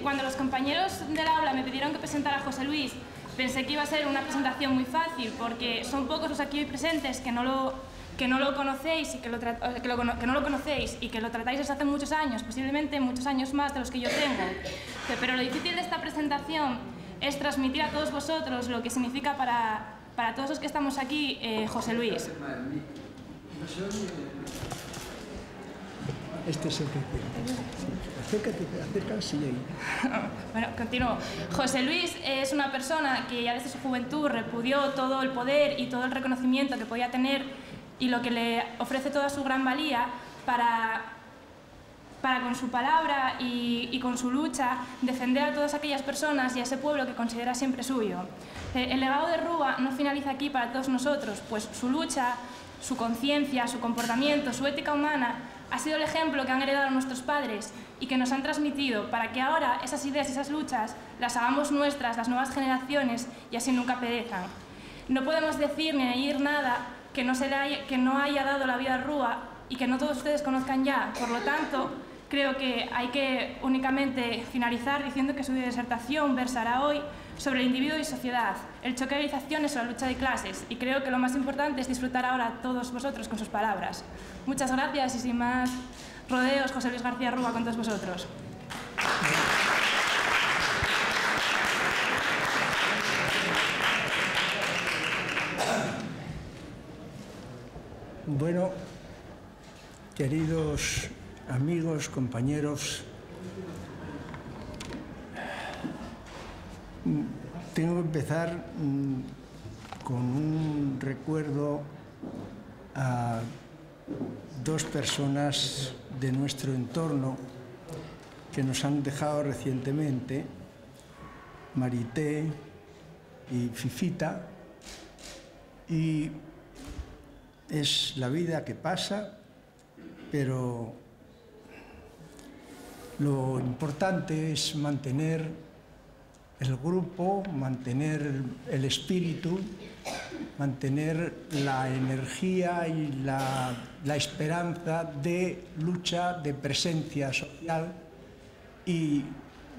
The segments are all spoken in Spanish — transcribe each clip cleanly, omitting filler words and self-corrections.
cuando los compañeros del aula me pidieron que presentara a José Luis, pensé que iba a ser una presentación muy fácil, porque son pocos los aquí hoy presentes que no lo conocéis y que no lo conocéis y que lo tratáis desde hace muchos años, posiblemente muchos años más de los que yo tengo. Pero lo difícil de esta presentación es transmitir a todos vosotros lo que significa para todos los que estamos aquí José Luis. Este es el que acércate ahí. Bueno, continúo. José Luis es una persona que ya desde su juventud repudió todo el poder y todo el reconocimiento que podía tener y lo que le ofrece toda su gran valía para con su palabra y con su lucha defender a todas aquellas personas y a ese pueblo que considera siempre suyo. El legado de Rúa no finaliza aquí para todos nosotros, pues su lucha, su conciencia, su comportamiento, su ética humana ha sido el ejemplo que han heredado nuestros padres y que nos han transmitido para que ahora esas ideas y esas luchas las hagamos nuestras, las nuevas generaciones, y así nunca perezcan. No podemos decir ni añadir nada que no haya dado la vida a Rúa y que no todos ustedes conozcan ya. Por lo tanto, creo que hay que únicamente finalizar diciendo que su disertación versará hoy sobre el individuo y sociedad, el choque de civilizaciones o la lucha de clases, y creo que lo más importante es disfrutar ahora todos vosotros con sus palabras. Muchas gracias y sin más rodeos, José Luis García Rúa con todos vosotros. Bueno, queridos amigos, compañeros, tengo que empezar con un recuerdo a dos personas de nuestro entorno que nos han dejado recientemente, Marité y Fifita, y es la vida que pasa, pero lo importante es mantener el grupo, mantener el espíritu, mantener la energía y la esperanza de lucha, de presencia social y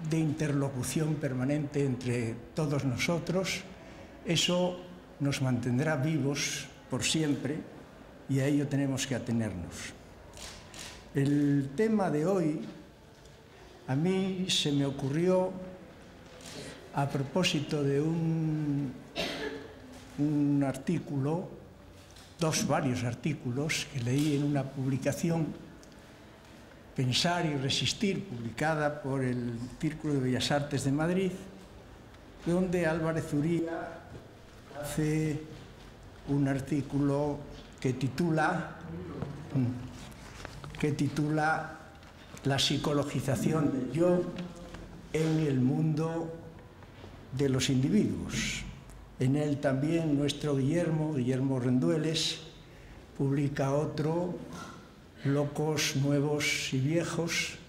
de interlocución permanente entre todos nosotros. Eso nos mantendrá vivos por siempre y a ello tenemos que atenernos. El tema de hoy a mí se me ocurrió a propósito de un artículo, varios artículos que leí en una publicación, Pensar y Resistir, publicada por el Círculo de Bellas Artes de Madrid, donde Álvarez Uría hace un artículo que titula La psicologización del yo en el mundo de los individuos. En él también nuestro Guillermo Rendueles, publica otro, Locos, Nuevos y Viejos.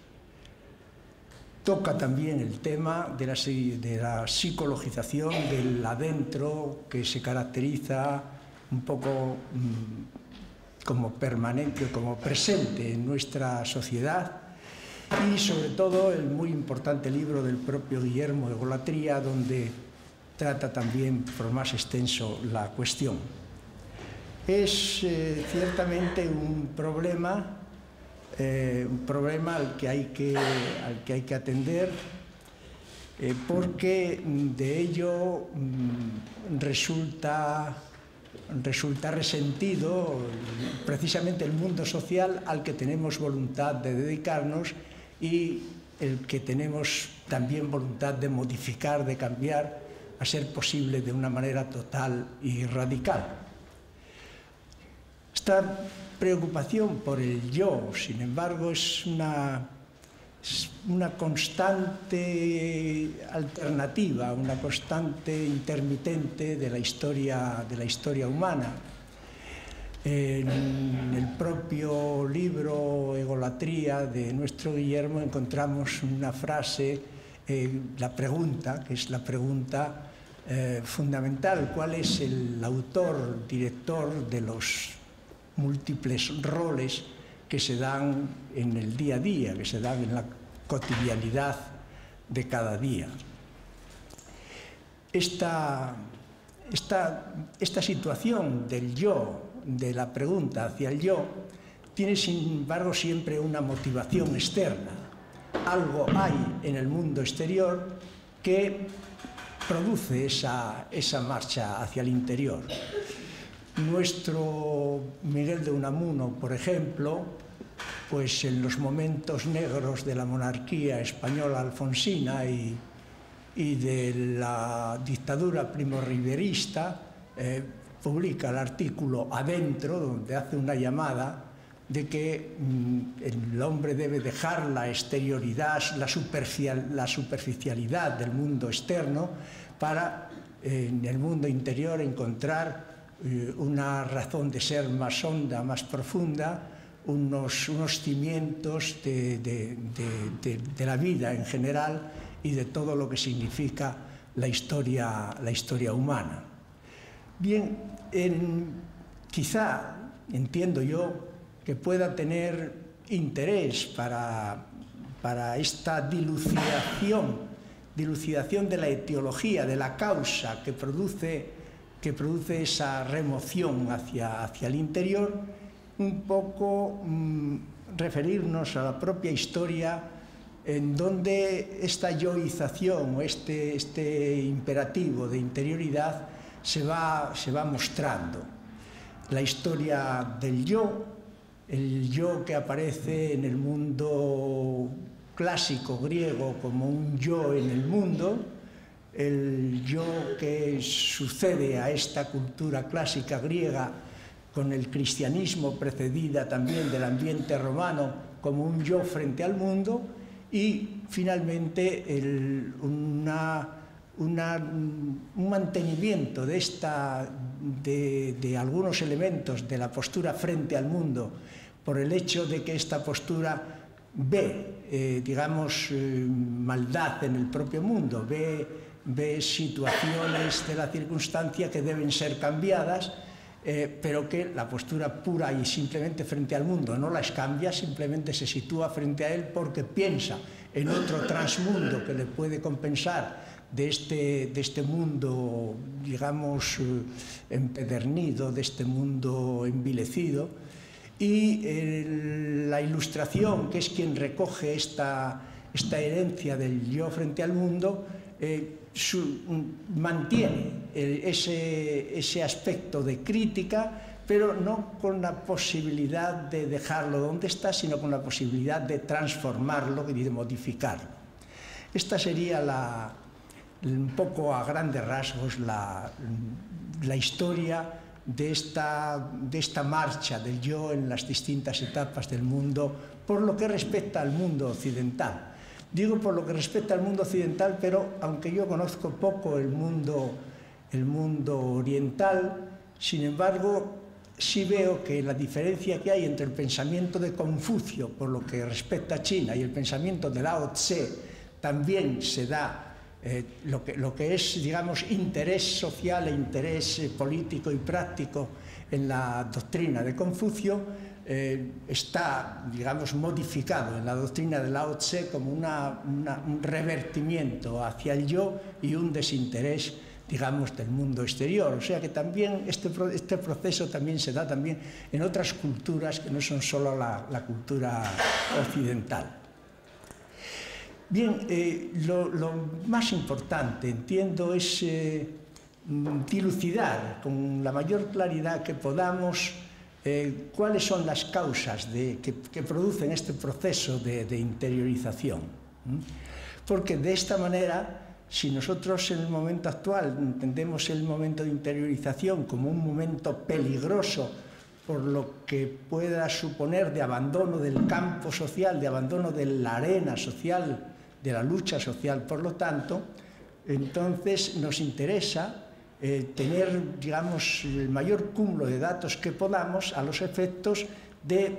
Toca también el tema de la psicologización del adentro, que se caracteriza un poco como permanente, como presente en nuestra sociedad, y sobre todo el muy importante libro del propio Guillermo, Egolatría, donde trata también por más extenso la cuestión. Es ciertamente un problema al que hay que atender, porque de ello resulta resentido precisamente el mundo social al que tenemos voluntad de dedicarnos y el que tenemos también voluntad de modificar, de cambiar, a ser posible de una manera total y radical. Esta preocupación por el yo, sin embargo, es una constante alternativa, una constante intermitente de la historia humana. En el propio libro Egolatría de nuestro Guillermo encontramos una frase, la pregunta, que es la pregunta fundamental: ¿cuál es el autor, director de los múltiples roles que se dan en el día a día, que se dan en la cotidianidad de cada día. Esta situación del yo, de la pregunta hacia el yo, tiene sin embargo siempre una motivación externa. Algo hay en el mundo exterior que produce esa marcha hacia el interior. Nuestro Miguel de Unamuno, por ejemplo, pues en los momentos negros de la monarquía española alfonsina y de la dictadura primo-riverista, publica el artículo Adentro, donde hace una llamada de que el hombre debe dejar la exterioridad, la superficialidad del mundo externo para en el mundo interior encontrar una razón de ser más honda, más profunda, unos cimientos de la vida en general y de todo lo que significa la historia humana. Bien, quizá, entiendo yo, que pueda tener interés para esta dilucidación de la etiología, de la causa que produce esa remoción hacia el interior, un poco referirnos a la propia historia en donde esta yoización o este imperativo de interioridad se va mostrando. La historia del yo, el yo que aparece en el mundo clásico griego como un yo en el mundo, el yo que sucede a esta cultura clásica griega con el cristianismo precedida también del ambiente romano como un yo frente al mundo, y finalmente un mantenimiento de algunos elementos de la postura frente al mundo por el hecho de que esta postura ve, maldad en el propio mundo, ve situaciones de la circunstancia que deben ser cambiadas, pero que la postura pura y simplemente frente al mundo no las cambia, simplemente se sitúa frente a él porque piensa en otro transmundo que le puede compensar de este mundo, digamos, empedernido, de este mundo envilecido. Y la Ilustración, que es quien recoge esta herencia del yo frente al mundo, mantiene ese aspecto de crítica, pero no con la posibilidad de dejarlo donde está, sino con la posibilidad de transformarlo y de modificarlo. Esta sería un poco a grandes rasgos la historia de esta marcha del yo en las distintas etapas del mundo por lo que respecta al mundo occidental. Digo por lo que respecta al mundo occidental, pero aunque yo conozco poco el mundo oriental, sin embargo, sí veo que la diferencia que hay entre el pensamiento de Confucio, por lo que respecta a China, y el pensamiento de Lao Tse, también se da lo que es, digamos, interés social e interés político y práctico en la doctrina de Confucio, está, digamos, modificado en la doctrina de Lao Tse como un revertimiento hacia el yo y un desinterés, digamos, del mundo exterior. O sea que también este proceso también se da también en otras culturas que no son solo la cultura occidental. Bien, lo más importante, entiendo, es dilucidar con la mayor claridad que podamos cuáles son las causas que producen este proceso de interiorización. Porque de esta manera, si nosotros en el momento actual entendemos el momento de interiorización como un momento peligroso por lo que pueda suponer de abandono del campo social, de abandono de la arena social, de la lucha social, por lo tanto, entonces nos interesa tener, digamos, el mayor cúmulo de datos que podamos a los efectos de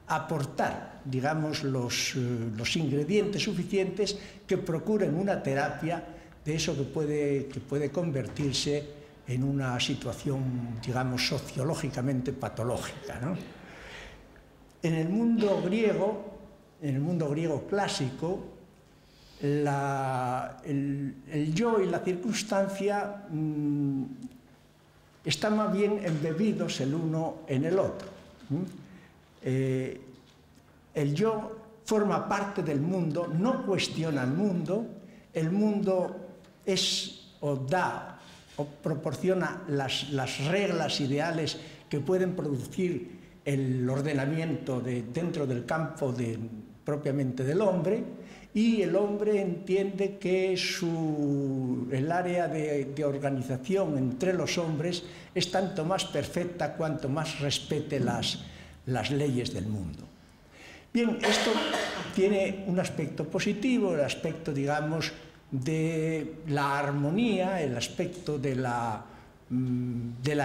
aportar, digamos, los ingredientes suficientes que procuren una terapia de eso que puede convertirse en una situación, digamos, sociológicamente patológica, ¿no? En el mundo griego clásico, el yo y la circunstancia están más bien embebidos el uno en el otro. El yo forma parte del mundo, no cuestiona el mundo es o da o proporciona las reglas ideales que pueden producir el ordenamiento dentro del campo propiamente del hombre, y el hombre entiende que el área de organización entre los hombres es tanto más perfecta cuanto más respete las leyes del mundo. Bien, esto tiene un aspecto positivo, el aspecto, digamos, de la armonía, el aspecto de la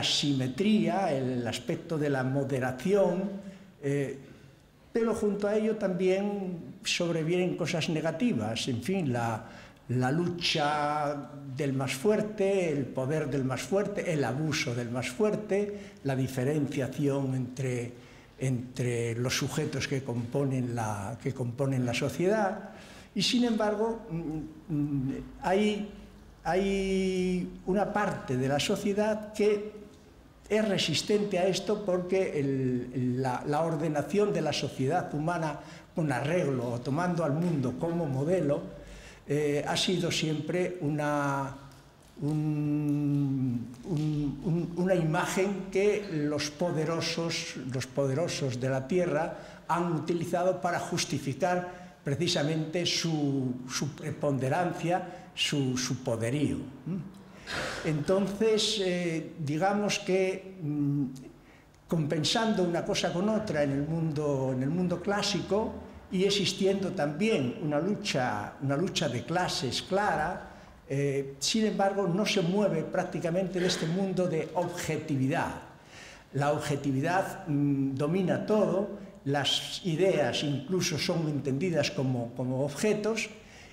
simetría, el aspecto de la moderación, pero junto a ello también sobrevienen cosas negativas, en fin, la lucha del más fuerte, el poder del más fuerte, el abuso del más fuerte, la diferenciación entre los sujetos que componen la sociedad. Y sin embargo, hay una parte de la sociedad que es resistente a esto porque la ordenación de la sociedad humana con arreglo o tomando al mundo como modelo ha sido siempre una imagen que los poderosos de la tierra han utilizado para justificar precisamente su preponderancia, su poderío. Entonces, digamos que compensando una cosa con otra en el mundo clásico y existiendo también una lucha de clases clara, sin embargo no se mueve prácticamente de este mundo de objetividad. La objetividad domina todo, las ideas incluso son entendidas como objetos,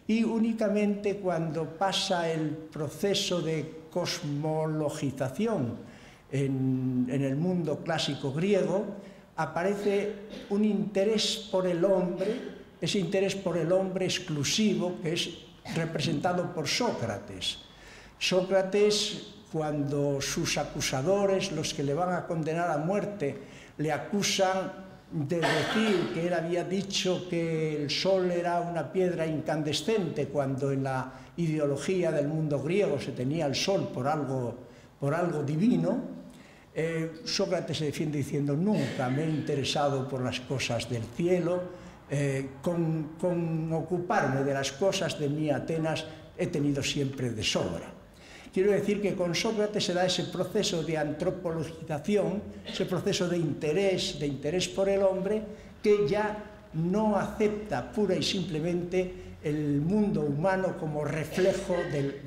y únicamente cuando pasa el proceso de cosmologización en el mundo clásico griego, aparece un interés por el hombre, ese interés por el hombre exclusivo que es representado por Sócrates. Sócrates, cuando sus acusadores, los que le van a condenar a muerte, le acusan de decir que él había dicho que el sol era una piedra incandescente, cuando en la ideología del mundo griego se tenía el sol por algo divino, Sócrates se defiende diciendo: nunca me he interesado por las cosas del cielo, con ocuparme de las cosas de mi Atenas he tenido siempre de sobra. Quiero decir que con Sócrates se da ese proceso de antropologización, ese proceso de interés por el hombre, que ya no acepta pura y simplemente el mundo humano como reflejo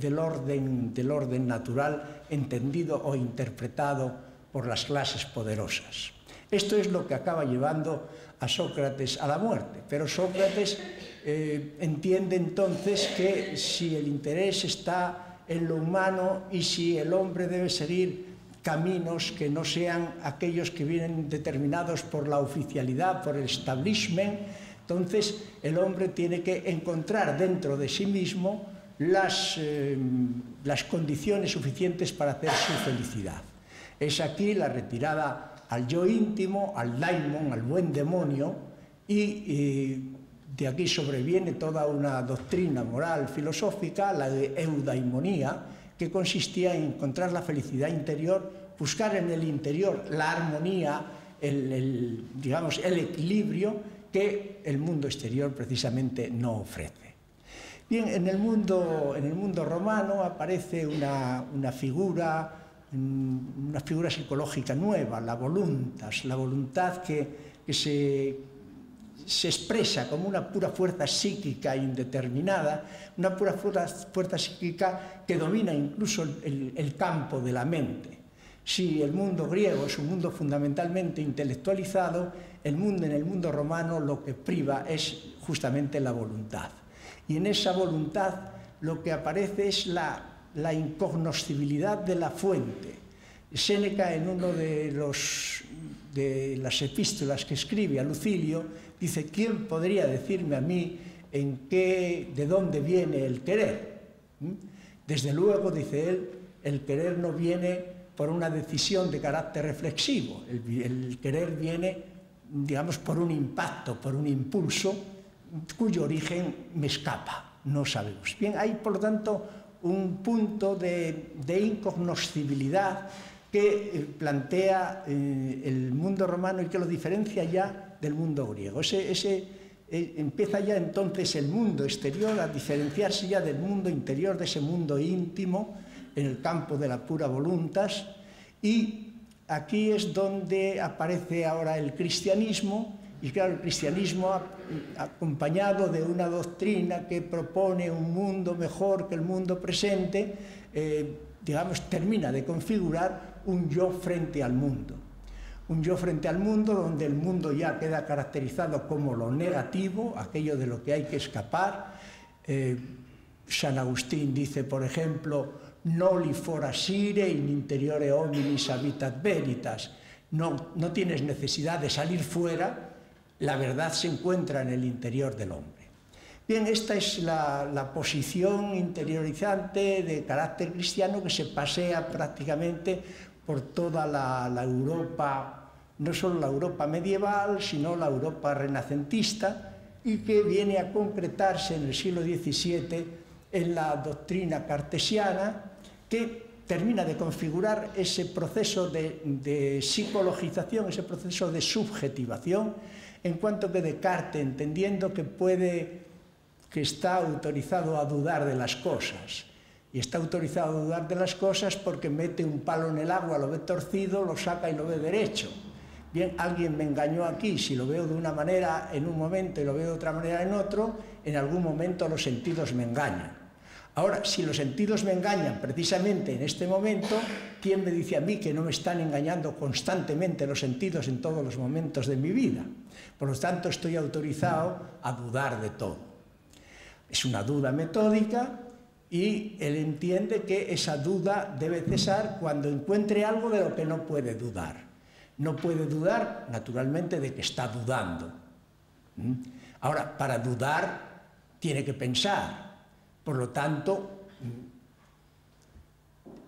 del orden natural entendido o interpretado por las clases poderosas. Esto es lo que acaba llevando a Sócrates a la muerte, pero Sócrates entiende entonces que si el interés está en lo humano y si el hombre debe seguir caminos que no sean aquellos que vienen determinados por la oficialidad, por el establishment, entonces el hombre tiene que encontrar dentro de sí mismo las condiciones suficientes para hacer su felicidad. Es aquí la retirada al yo íntimo, al daimon, al buen demonio, y de aquí sobreviene toda una doctrina moral filosófica, la de eudaimonía, que consistía en encontrar la felicidad interior, buscar en el interior la armonía, digamos, el equilibrio que el mundo exterior precisamente no ofrece. Bien, en el mundo romano aparece una figura psicológica nueva, la voluntad que se expresa como una pura fuerza psíquica indeterminada, una pura fuerza psíquica que domina incluso el campo de la mente. Si el mundo griego es un mundo fundamentalmente intelectualizado, en el mundo romano lo que priva es justamente la voluntad. Y en esa voluntad lo que aparece es la incognoscibilidad de la fuente. Séneca, en uno de las epístolas que escribe a Lucilio, dice: ¿quién podría decirme a mí de dónde viene el querer. Desde luego, dice él, el querer no viene por una decisión de carácter reflexivo. El querer viene, digamos, por un impacto, por un impulso cuyo origen me escapa, no sabemos. Bien, hay, por lo tanto, un punto de incognoscibilidad que plantea el mundo romano y que lo diferencia ya del mundo griego. Empieza ya entonces el mundo exterior a diferenciarse ya del mundo interior, de ese mundo íntimo, en el campo de la pura voluntas, y aquí es donde aparece ahora el cristianismo, y claro, el cristianismo acompañado de una doctrina que propone un mundo mejor que el mundo presente, digamos, termina de configurar un yo frente al mundo. Un yo frente al mundo donde el mundo ya queda caracterizado como lo negativo, aquello de lo que hay que escapar. San Agustín dice, por ejemplo, noli forasire in interiore hominis habitat veritas. No tienes necesidad de salir fuera, la verdad se encuentra en el interior del hombre. Bien, esta es la posición interiorizante de carácter cristiano que se pasea prácticamente por toda la Europa, no solo la Europa medieval, sino la Europa renacentista, y que viene a concretarse en el siglo XVII en la doctrina cartesiana, que termina de configurar ese proceso de psicologización, ese proceso de subjetivación, en cuanto que Descartes, entendiendo que está autorizado a dudar de las cosas, y está autorizado a dudar de las cosas porque mete un palo en el agua, lo ve torcido, lo saca y lo ve derecho. Bien, alguien me engañó aquí, si lo veo de una manera en un momento y lo veo de otra manera en otro, en algún momento los sentidos me engañan. Ahora, si los sentidos me engañan precisamente en este momento, ¿quién me dice a mí que no me están engañando constantemente los sentidos en todos los momentos de mi vida? Por lo tanto, estoy autorizado a dudar de todo. Es una duda metódica y él entiende que esa duda debe cesar cuando encuentre algo de lo que no puede dudar. No puede dudar, naturalmente, de que está dudando. Ahora, para dudar, tiene que pensar. Por lo tanto,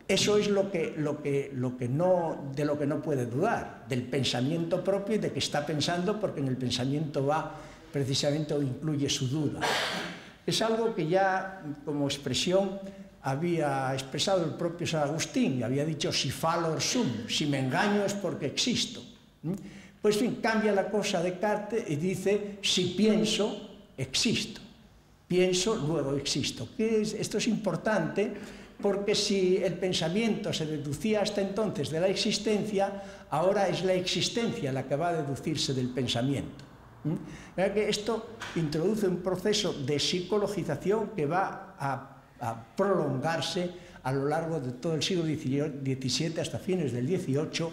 eso es de lo que no puede dudar, del pensamiento propio y de que está pensando, porque en el pensamiento va precisamente o incluye su duda. Es algo que ya como expresión había expresado el propio San Agustín, había dicho si falor sum, si me engaño es porque existo. Pues bien, cambia la cosa Descartes y dice si pienso, existo. Pienso, luego existo. Esto es importante porque si el pensamiento se deducía hasta entonces de la existencia, ahora es la existencia la que va a deducirse del pensamiento. ¿Verdad que esto introduce un proceso de psicologización que va a prolongarse a lo largo de todo el siglo XVII hasta fines del XVIII,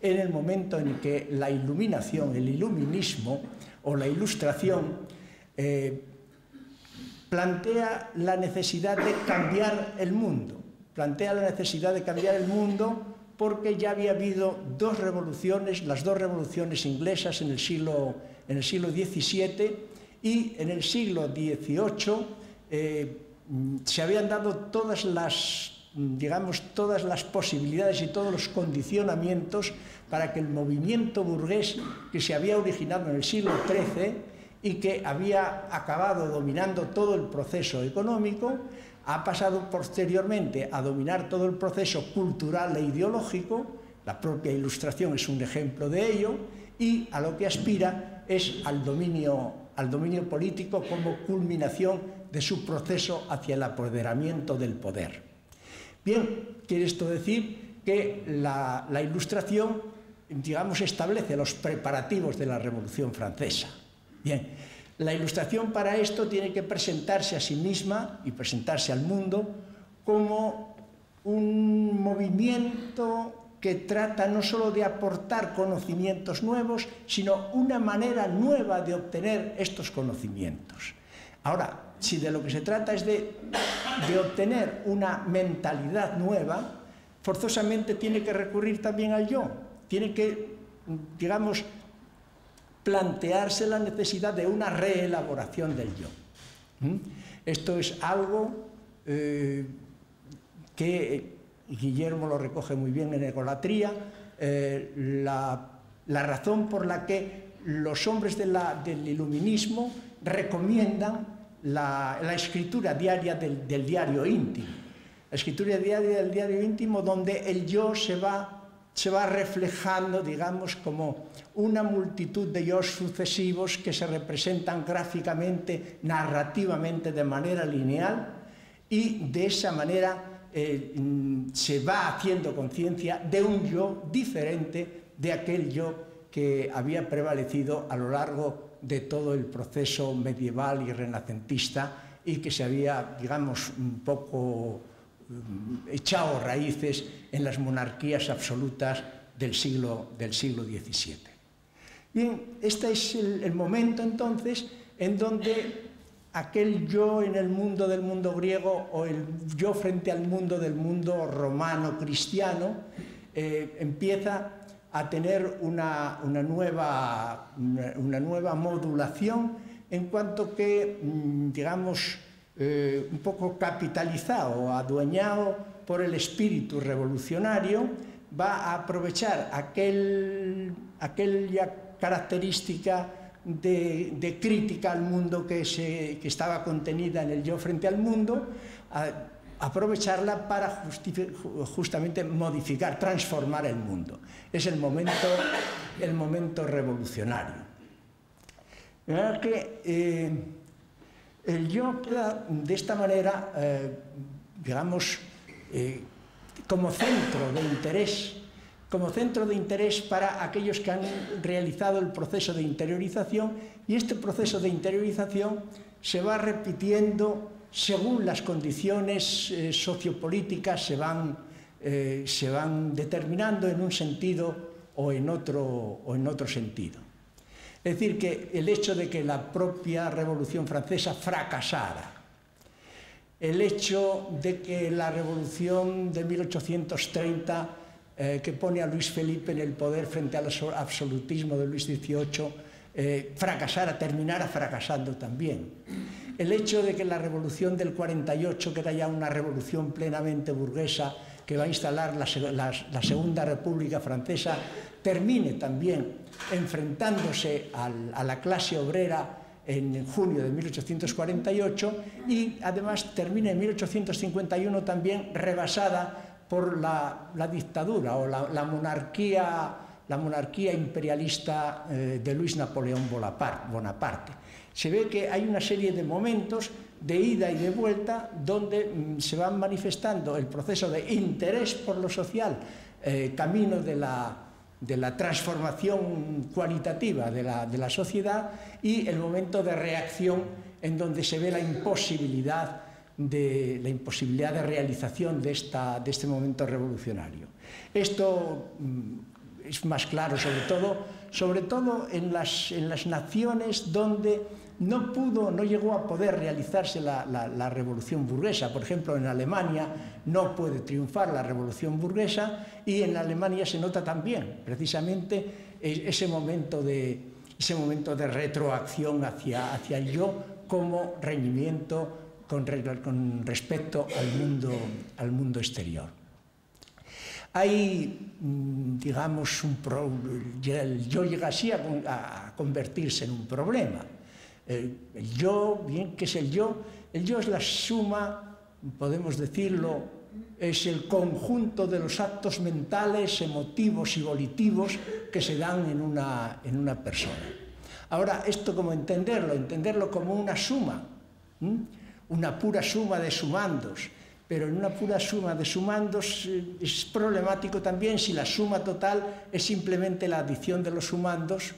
en el momento en que la iluminación, el iluminismo o la ilustración plantea la necesidad de cambiar el mundo. Plantea la necesidad de cambiar el mundo porque ya había habido dos revoluciones, las dos revoluciones inglesas en el siglo XVII y en el siglo XVIII se habían dado todas las posibilidades y todos los condicionamientos para que el movimiento burgués que se había originado en el siglo XIII y que había acabado dominando todo el proceso económico, ha pasado posteriormente a dominar todo el proceso cultural e ideológico. La propia Ilustración es un ejemplo de ello, y a lo que aspira es al dominio político como culminación de su proceso hacia el apoderamiento del poder. Bien, quiere esto decir que la Ilustración, digamos, establece los preparativos de la Revolución Francesa. Bien, la Ilustración para esto tiene que presentarse a sí misma y presentarse al mundo como un movimiento que trata no solo de aportar conocimientos nuevos, sino una manera nueva de obtener estos conocimientos. Ahora, si de lo que se trata es de obtener una mentalidad nueva, forzosamente tiene que recurrir también al yo. Tiene que, digamos, plantearse la necesidad de una reelaboración del yo. Esto es algo que Guillermo lo recoge muy bien en Egolatría, la razón por la que los hombres del iluminismo recomiendan la escritura diaria del diario íntimo. La escritura diaria del diario íntimo, donde el yo se va reflejando, digamos, como una multitud de yos sucesivos que se representan gráficamente, narrativamente, de manera lineal, y de esa manera se va haciendo conciencia de un yo diferente de aquel yo que había prevalecido a lo largo de todo el proceso medieval y renacentista y que se había, digamos, un poco echado raíces en las monarquías absolutas del siglo XVII. Bien, este es el momento entonces en donde aquel yo en el mundo del mundo griego o el yo frente al mundo del mundo romano cristiano empieza a tener una nueva modulación en cuanto que, digamos, un poco capitalizado o adueñado por el espíritu revolucionario, va a aprovechar aquella característica de crítica al mundo que estaba contenida en el yo frente al mundo, aprovecharla para justamente modificar, transformar el mundo. Es el momento revolucionario. De manera que el yo queda de esta manera, digamos, como centro de interés para aquellos que han realizado el proceso de interiorización, y este proceso de interiorización se va repitiendo según las condiciones sociopolíticas se van determinando en un sentido o en otro sentido. Es decir, que el hecho de que la propia Revolución Francesa fracasara, el hecho de que la Revolución de 1830, que pone a Luis Felipe en el poder frente al absolutismo de Luis XVIII, terminara fracasando también. El hecho de que la Revolución del 48, que era ya una revolución plenamente burguesa, que va a instalar la Segunda República Francesa, termine también enfrentándose a la clase obrera en junio de 1848 y además termine en 1851 también rebasada por la dictadura o la monarquía imperialista de Luis Napoleón Bonaparte. Se ve que hay una serie de momentos de ida y de vuelta donde se van manifestando el proceso de interés por lo social, camino de la transformación cualitativa de la sociedad, y el momento de reacción en donde se ve la imposibilidad de realización de este momento revolucionario. Esto es más claro sobre todo en las naciones donde no llegó a poder realizarse la revolución burguesa. Por ejemplo, en Alemania no puede triunfar la revolución burguesa, y en Alemania se nota también precisamente ese momento de retroacción hacia el yo como reñimiento con respecto al mundo exterior. Hay, digamos, el yo llega así a convertirse en un problema. El yo, bien, ¿qué es el yo? El yo es la suma, podemos decirlo, es el conjunto de los actos mentales, emotivos y volitivos que se dan en una persona. Ahora, ¿esto cómo entenderlo? Entenderlo como una suma, una pura suma de sumandos. Pero en una pura suma de sumandos es problemático también si la suma total es simplemente la adición de los sumandos,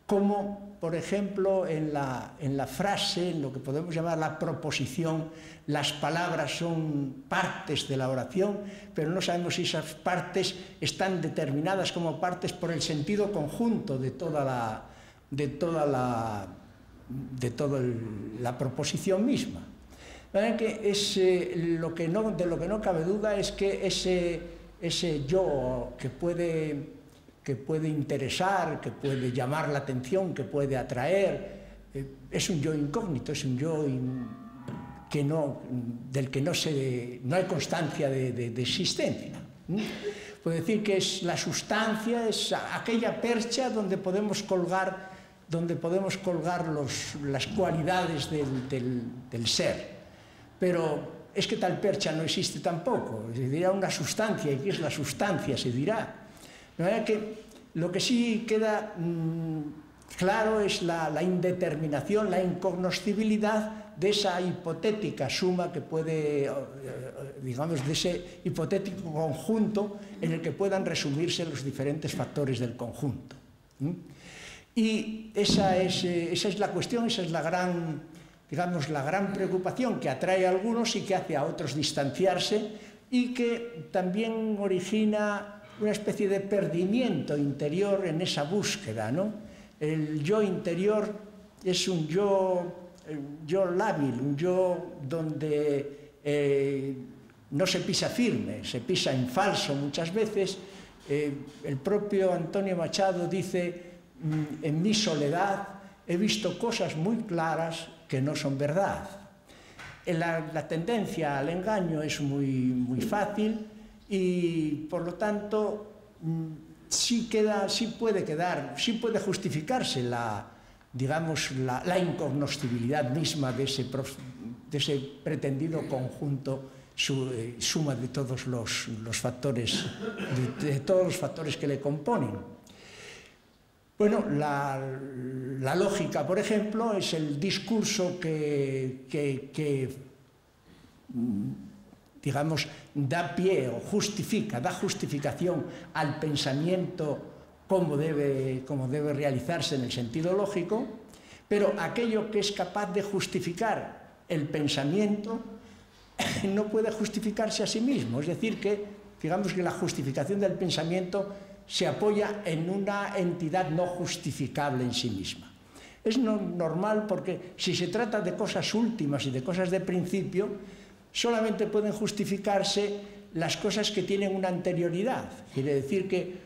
como por ejemplo en la frase, en lo que podemos llamar la proposición, las palabras son partes de la oración, pero no sabemos si esas partes están determinadas como partes por el sentido conjunto de toda la proposición misma. Que de lo que no cabe duda es que ese yo que puede interesar, que puede llamar la atención, que puede atraer, es un yo incógnito, es un yo del que no hay constancia de existencia. Puedo decir que es la sustancia, es aquella percha donde podemos colgar las cualidades del ser. Pero es que tal percha no existe tampoco, se dirá una sustancia, ¿y qué es la sustancia? Se dirá. De manera que lo que sí queda claro es la indeterminación, la incognoscibilidad de esa hipotética suma que puede, digamos, de ese hipotético conjunto en el que puedan resumirse los diferentes factores del conjunto. Y esa es la cuestión, esa es la gran, digamos, la gran preocupación que atrae a algunos y que hace a otros distanciarse y que también origina una especie de perdimiento interior en esa búsqueda, ¿no? El yo interior es un yo lábil, un yo donde no se pisa firme, se pisa en falso muchas veces. El propio Antonio Machado dice: en mi soledad he visto cosas muy claras que no son verdad. La tendencia al engaño es muy fácil y, por lo tanto, sí puede justificarse la incognoscibilidad misma de ese pretendido conjunto, suma de todos los factores, de todos los factores que le componen. Bueno, la lógica, por ejemplo, es el discurso que digamos, da pie o da justificación al pensamiento como debe realizarse en el sentido lógico, pero aquello que es capaz de justificar el pensamiento no puede justificarse a sí mismo. Es decir, digamos que la justificación del pensamiento se apoya en una entidad no justificable en sí misma. Es normal porque si se trata de cosas últimas y de cosas de principio, solamente pueden justificarse las cosas que tienen una anterioridad. Quiere decir que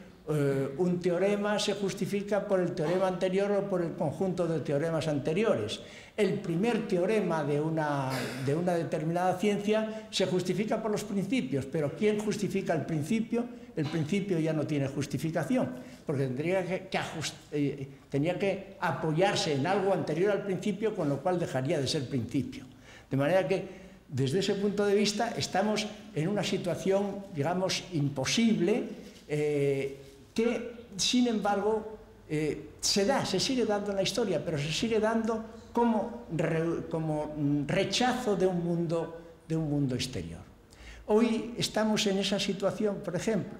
un teorema se justifica por el teorema anterior o por el conjunto de teoremas anteriores. El primer teorema de una determinada ciencia se justifica por los principios, pero ¿quién justifica el principio? El principio ya no tiene justificación, porque tendría que apoyarse en algo anterior al principio, con lo cual dejaría de ser principio. De manera que, desde ese punto de vista, estamos en una situación, digamos, imposible, que, sin embargo, se sigue dando en la historia, pero se sigue dando como rechazo de un mundo exterior. Hoy estamos en esa situación, por ejemplo.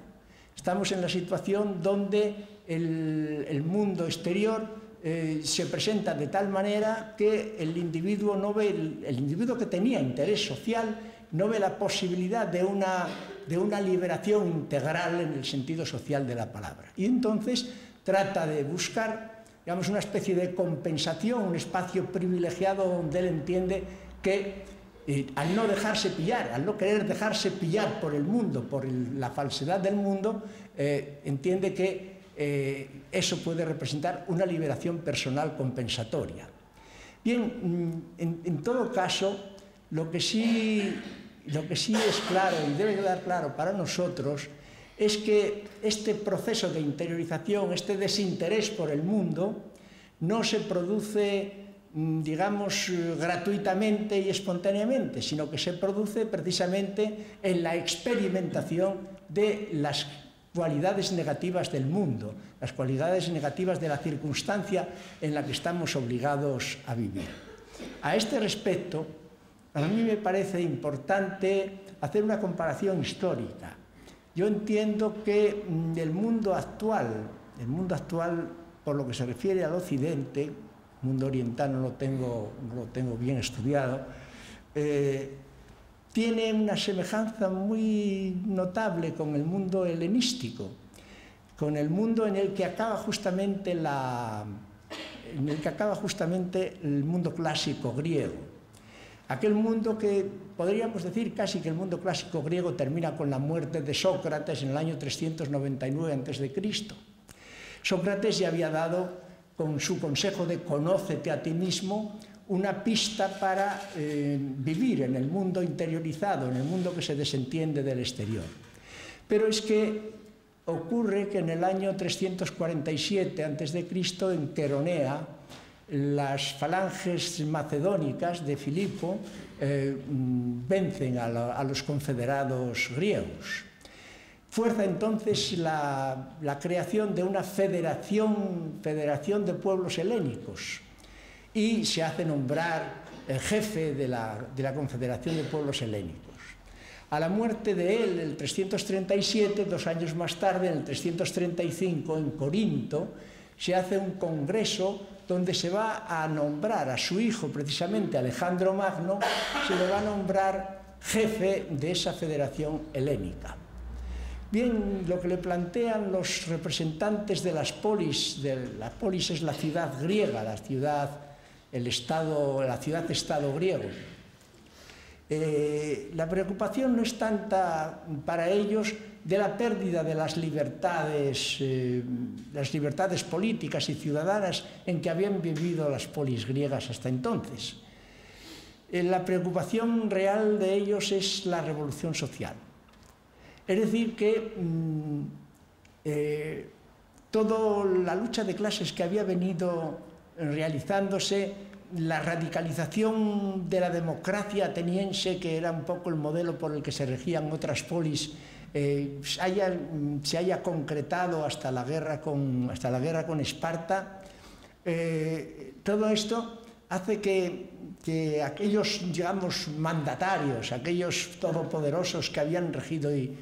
Estamos en la situación donde el mundo exterior se presenta de tal manera que el individuo que tenía interés social no ve la posibilidad de una liberación integral en el sentido social de la palabra. Y entonces trata de buscar, digamos, una especie de compensación, un espacio privilegiado donde él entiende que al no dejarse pillar, al no querer dejarse pillar por el mundo, por la falsedad del mundo, entiende que eso puede representar una liberación personal compensatoria. Bien, en todo caso, lo que sí es claro y debe quedar claro para nosotros es que este proceso de interiorización, este desinterés por el mundo, no se produce, digamos, gratuitamente y espontáneamente, sino que se produce precisamente en la experimentación de las cualidades negativas del mundo, las cualidades negativas de la circunstancia en la que estamos obligados a vivir. A este respecto, a mí me parece importante hacer una comparación histórica. Yo entiendo que el mundo actual, por lo que se refiere al Occidente, el mundo oriental no lo tengo bien estudiado, tiene una semejanza muy notable con el mundo helenístico, con el mundo en el que acaba justamente el mundo clásico griego. Aquel mundo que podríamos decir casi que el mundo clásico griego termina con la muerte de Sócrates en el año 399 a.C. Sócrates ya había dado con su consejo de conócete a ti mismo, una pista para vivir en el mundo interiorizado, en el mundo que se desentiende del exterior. Pero es que ocurre que en el año 347 a.C., en Queronea, las falanges macedónicas de Filipo vencen a los confederados griegos. Fuerza entonces la creación de una federación de pueblos helénicos y se hace nombrar el jefe de la Confederación de Pueblos Helénicos. A la muerte de él, en el 337, 2 años más tarde, en el 335, en Corinto, se hace un congreso donde se va a nombrar a su hijo, precisamente Alejandro Magno, se le va a nombrar jefe de esa federación helénica. Bien, lo que le plantean los representantes de las polis, la polis es la ciudad griega, la ciudad-estado griego. La preocupación no es tanta para ellos de la pérdida de las libertades políticas y ciudadanas en que habían vivido las polis griegas hasta entonces. La preocupación real de ellos es la revolución social. Es decir, que toda la lucha de clases que había venido realizándose, la radicalización de la democracia ateniense, que era un poco el modelo por el que se regían otras polis, se haya concretado hasta la guerra con Esparta, todo esto hace que aquellos, digamos, mandatarios, aquellos todopoderosos que habían regido y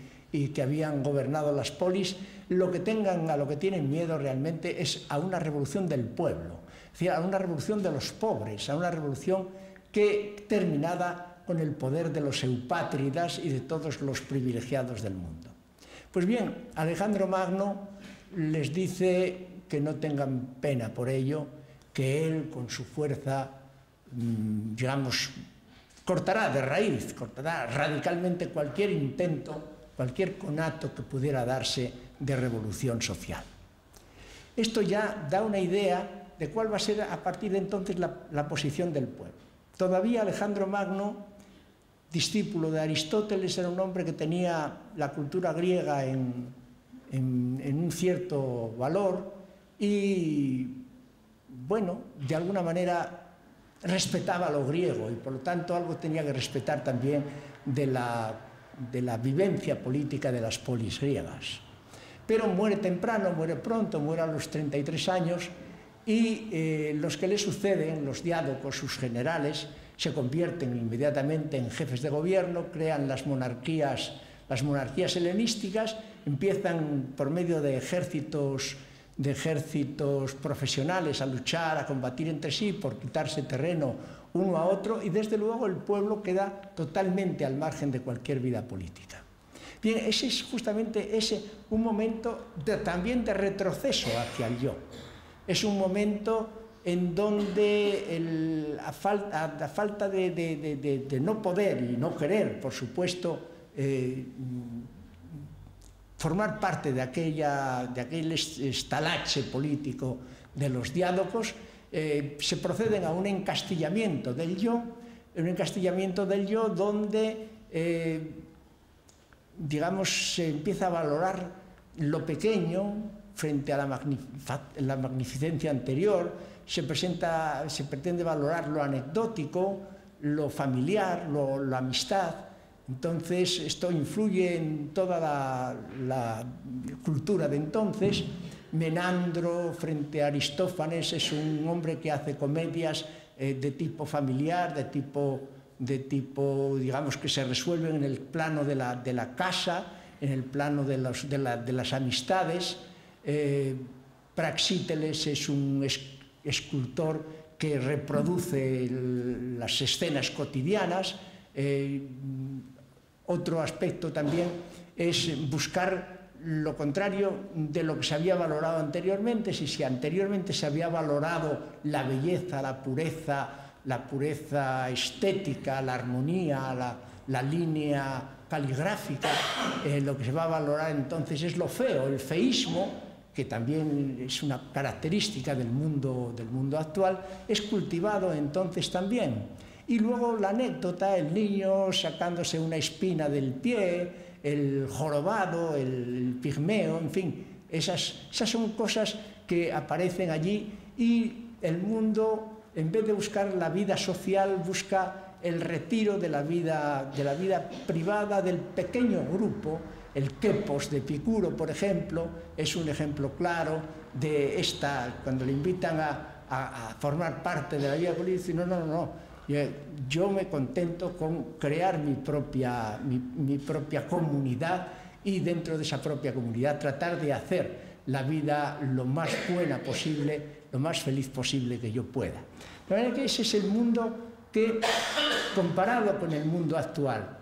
que habían gobernado las polis, a lo que tienen miedo realmente es a una revolución del pueblo, es decir, a una revolución de los pobres, a una revolución que terminada con el poder de los eupátridas y de todos los privilegiados del mundo. Pues bien, Alejandro Magno les dice que no tengan pena por ello, que él con su fuerza, digamos, cortará de raíz, cortará radicalmente cualquier intento, cualquier conato que pudiera darse de revolución social. Esto ya da una idea de cuál va a ser a partir de entonces la posición del pueblo. Todavía Alejandro Magno, discípulo de Aristóteles, era un hombre que tenía la cultura griega en un cierto valor y, bueno, de alguna manera respetaba lo griego y por lo tanto algo tenía que respetar también de la vivencia política de las polis griegas. Pero muere temprano, muere pronto, muere a los 33 años y los que le suceden, los diádocos, sus generales, se convierten inmediatamente en jefes de gobierno, crean las monarquías helenísticas, empiezan por medio de ejércitos profesionales a luchar, a combatir entre sí por quitarse terreno uno a otro y desde luego el pueblo queda totalmente al margen de cualquier vida política. Bien, ese es justamente un momento también de retroceso hacia el yo. Es un momento en donde a falta de no poder y no querer, por supuesto, formar parte de aquel estalache político de los diádocos, se proceden a un encastillamiento del yo, donde, digamos, se empieza a valorar lo pequeño frente a la magnificencia anterior, se pretende valorar lo anecdótico, lo familiar, la amistad. Entonces, esto influye en toda la cultura de entonces. Menandro, frente a Aristófanes, es un hombre que hace comedias de tipo familiar, de tipo, digamos, que se resuelven en el plano de la casa, en el plano de las amistades. Praxíteles es un escultor que reproduce las escenas cotidianas. Otro aspecto también es buscar lo contrario de lo que se había valorado anteriormente. Si anteriormente se había valorado la belleza, la pureza estética, la armonía, la línea caligráfica, lo que se va a valorar entonces es lo feo, el feísmo, que también es una característica del mundo actual, es cultivado entonces también. Y luego la anécdota, el niño sacándose una espina del pie, el jorobado, el pigmeo, en fin, esas son cosas que aparecen allí, y el mundo, en vez de buscar la vida social, busca el retiro de la vida privada del pequeño grupo. El quepos de Epicuro, por ejemplo, es un ejemplo claro de esta, cuando le invitan a formar parte de la vida política, dice, no, yo me contento con crear mi propia comunidad, y dentro de esa propia comunidad tratar de hacer la vida lo más buena posible, lo más feliz posible que yo pueda. De manera que ese es el mundo que, comparado con el mundo actual,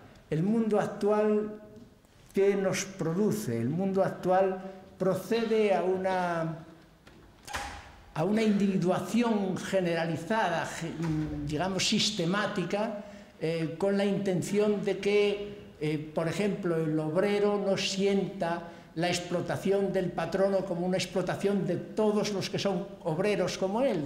¿qué nos produce? El mundo actual procede a una individuación generalizada, digamos sistemática, con la intención de que, por ejemplo, el obrero no sienta la explotación del patrono como una explotación de todos los que son obreros como él,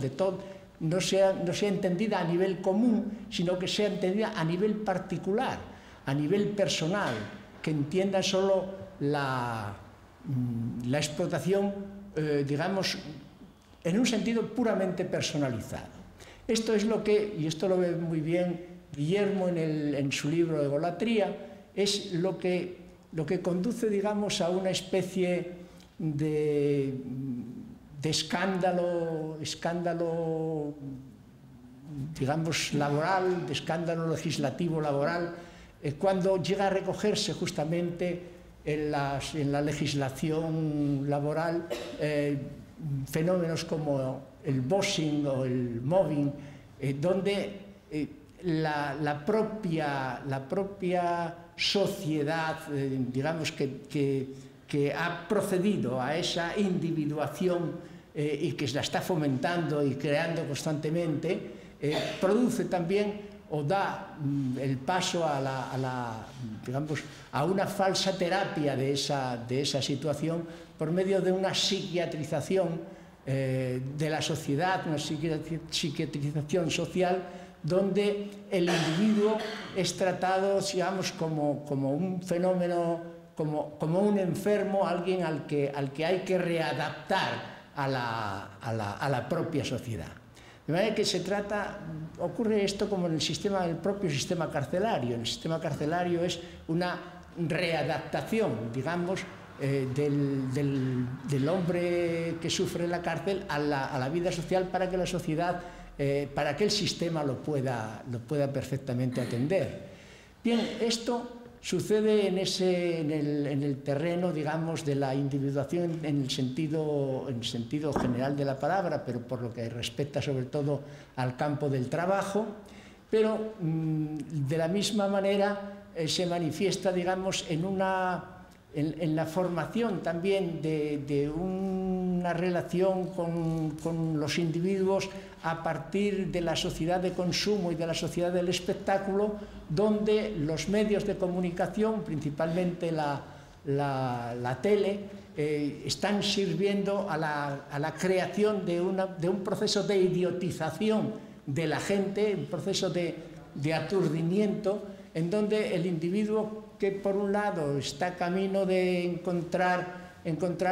no sea entendida a nivel común, sino que sea entendida a nivel particular, a nivel personal, que entienda solo la explotación, digamos, en un sentido puramente personalizado. Esto es lo que, y esto lo ve muy bien Guillermo en su libro Egolatría, es lo que conduce, digamos, a una especie de escándalo, digamos, laboral, de escándalo legislativo laboral, cuando llega a recogerse justamente en la legislación laboral fenómenos como el bossing o el mobbing, donde la propia sociedad, digamos, que ha procedido a esa individuación y que la está fomentando y creando constantemente, produce también o da el paso digamos, a una falsa terapia de esa situación por medio de una psiquiatrización de la sociedad, una psiquiatrización social, donde el individuo es tratado, digamos, como un fenómeno, como un enfermo, alguien al que hay que readaptar a la propia sociedad. De manera que ocurre esto como en el propio sistema carcelario. En el sistema carcelario es una readaptación, digamos, del hombre que sufre en la cárcel a la vida social, para que la sociedad, para que el sistema lo pueda perfectamente atender. Bien, esto sucede en el terreno, digamos, de la individuación en el sentido general de la palabra, pero por lo que respecta sobre todo al campo del trabajo, pero de la misma manera se manifiesta, digamos, en la formación también de una relación con los individuos a partir de la sociedad de consumo y de la sociedad del espectáculo, donde los medios de comunicación, principalmente la tele, están sirviendo a la creación de un proceso de idiotización de la gente, un proceso de aturdimiento, en donde el individuo, que por un lado está camino de encontrar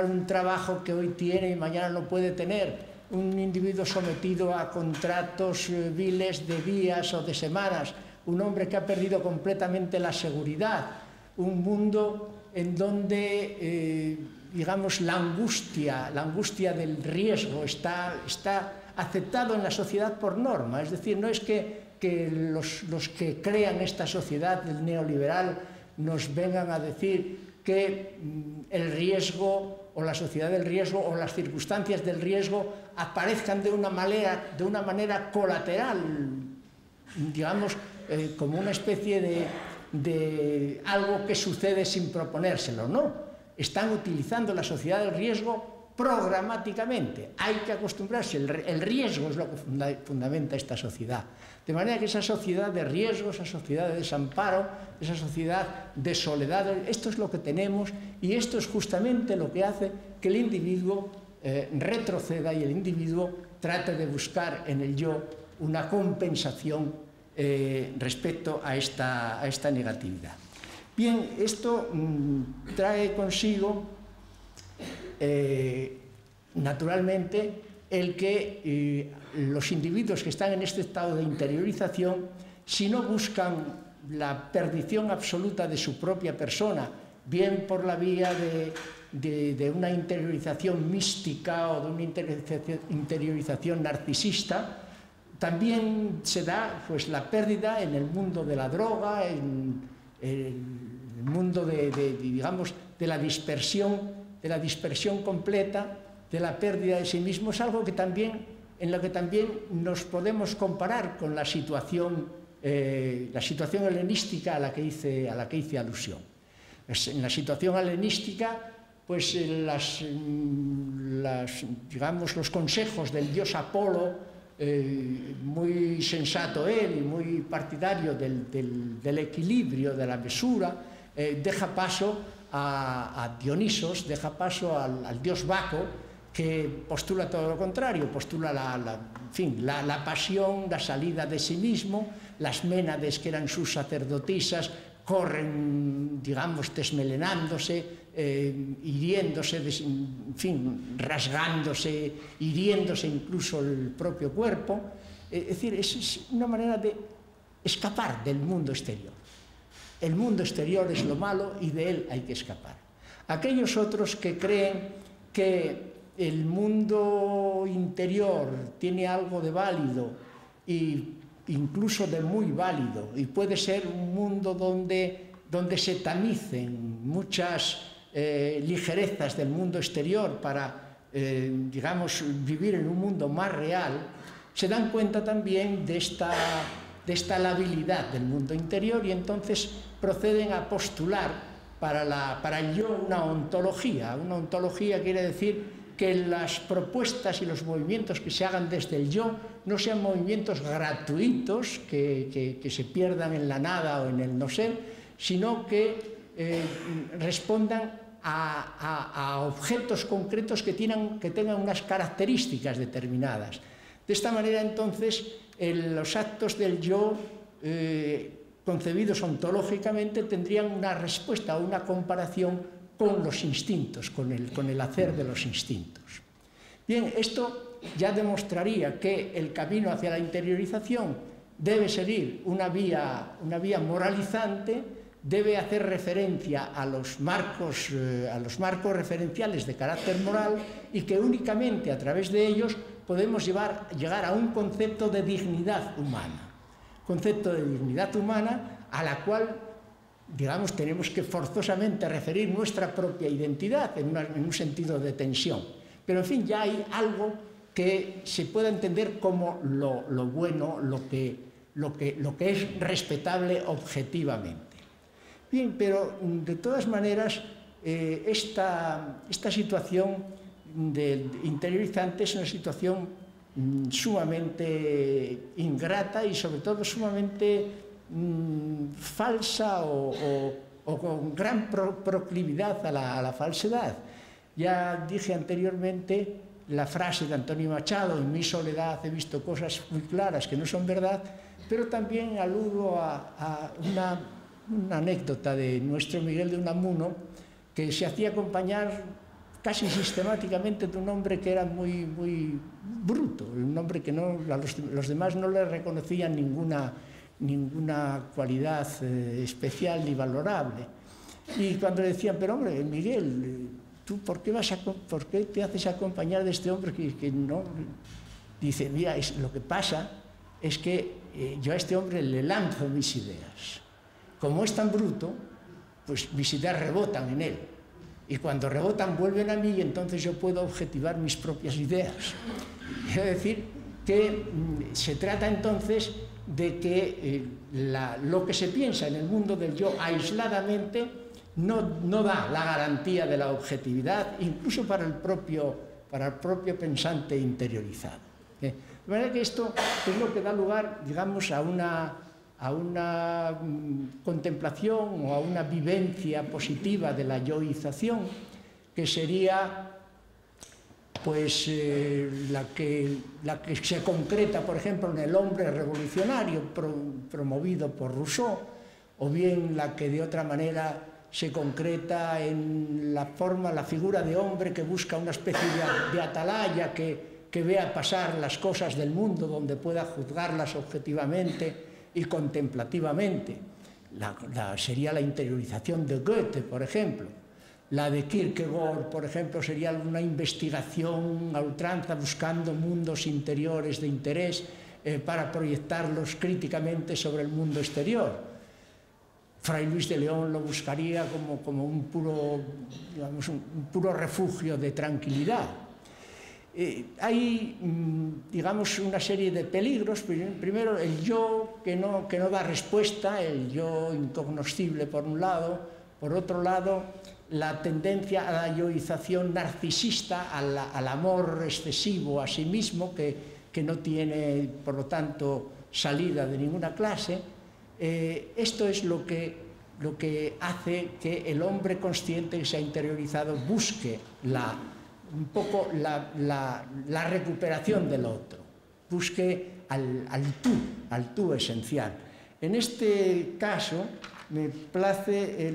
un trabajo que hoy tiene y mañana no puede tener, un individuo sometido a contratos viles de días o de semanas, un hombre que ha perdido completamente la seguridad, un mundo en donde, digamos, la angustia del riesgo está aceptado en la sociedad por norma. Es decir, no es que los que crean esta sociedad del neoliberal nos vengan a decir que el riesgo o la sociedad del riesgo o las circunstancias del riesgo aparezcan de una manera colateral, digamos, como una especie de algo que sucede sin proponérselo. No, están utilizando la sociedad del riesgo programáticamente. Hay que acostumbrarse, el riesgo es lo que fundamenta esta sociedad. De manera que esa sociedad de riesgo, esa sociedad de desamparo, esa sociedad de soledad, esto es lo que tenemos y esto es justamente lo que hace que el individuo retroceda y el individuo trate de buscar en el yo una compensación respecto a esta negatividad. Bien, esto trae consigo, naturalmente, el que los individuos que están en este estado de interiorización, si no buscan la perdición absoluta de su propia persona, bien por la vía de una interiorización mística o de una interiorización narcisista, también se da pues, la pérdida en el mundo de la droga, en el mundo digamos, de la dispersión completa, de la pérdida de sí mismo. Es algo que también, en lo que también nos podemos comparar con la situación helenística a la que hice alusión. En la situación helenística, pues digamos, los consejos del dios Apolo, muy sensato él y muy partidario del equilibrio, de la mesura, deja paso a Dionisos, deja paso al dios Baco, que postula todo lo contrario, postula la pasión, la salida de sí mismo. Las Ménades, que eran sus sacerdotisas, corren, digamos, desmelenándose, hiriéndose, en fin, rasgándose, hiriéndose incluso el propio cuerpo. Es decir, es una manera de escapar del mundo exterior. El mundo exterior es lo malo y de él hay que escapar. Aquellos otros que creen que el mundo interior tiene algo de válido e incluso de muy válido, y puede ser un mundo donde se tamicen muchas ligerezas del mundo exterior para, digamos, vivir en un mundo más real, se dan cuenta también de esta labilidad del mundo interior y entonces proceden a postular para el yo una ontología. Una ontología quiere decir que las propuestas y los movimientos que se hagan desde el yo no sean movimientos gratuitos que se pierdan en la nada o en el no ser, sino que respondan a objetos concretos que tengan unas características determinadas. De esta manera, entonces, los actos del yo, concebidos ontológicamente, tendrían una respuesta o una comparación con los instintos, con el hacer de los instintos. Bien, esto ya demostraría que el camino hacia la interiorización debe seguir una vía moralizante, debe hacer referencia a los marcos referenciales de carácter moral y que únicamente a través de ellos podemos llegar a un concepto de dignidad humana. Concepto de dignidad humana a la cual, digamos, tenemos que forzosamente referir nuestra propia identidad en un sentido de tensión. Pero, en fin, ya hay algo que se pueda entender como lo bueno, lo que es respetable objetivamente. Bien, pero de todas maneras, esta situación interiorizante es una situación sumamente ingrata y sobre todo sumamente falsa o con gran proclividad a la falsedad. Ya dije anteriormente la frase de Antonio Machado: en mi soledad he visto cosas muy claras que no son verdad, pero también aludo a una anécdota de nuestro Miguel de Unamuno, que se hacía acompañar casi sistemáticamente de un hombre que era muy, muy bruto, un hombre que los demás no le reconocían ninguna cualidad especial ni valorable. Y cuando le decían: pero hombre, Miguel, ¿tú por qué te haces acompañar de este hombre que no? Dice: mira, lo que pasa es que yo a este hombre le lanzo mis ideas. Como es tan bruto, pues mis ideas rebotan en él. Y cuando rebotan vuelven a mí y entonces yo puedo objetivar mis propias ideas. Es decir, que se trata entonces de que lo que se piensa en el mundo del yo aisladamente no da la garantía de la objetividad, incluso para el propio para el propio pensante interiorizado. De manera que esto es lo que da lugar, digamos, a una contemplación o a una vivencia positiva de la yoización, que sería pues la que se concreta, por ejemplo, en el hombre revolucionario promovido por Rousseau, o bien la que de otra manera se concreta en la figura de hombre que busca una especie de atalaya que vea pasar las cosas del mundo, donde pueda juzgarlas objetivamente y contemplativamente. Sería la interiorización de Goethe, por ejemplo. La de Kierkegaard, por ejemplo, sería una investigación a ultranza buscando mundos interiores de interés para proyectarlos críticamente sobre el mundo exterior. Fray Luis de León lo buscaría como un puro refugio de tranquilidad. Hay, digamos, una serie de peligros. Primero, el yo que no da respuesta, el yo incognoscible por un lado. Por otro lado, la tendencia a la yoización narcisista, al amor excesivo a sí mismo, que no tiene, por lo tanto, salida de ninguna clase. Esto es lo que hace que el hombre consciente que se ha interiorizado busque un poco la recuperación del otro, busque al tú esencial. En este caso, me place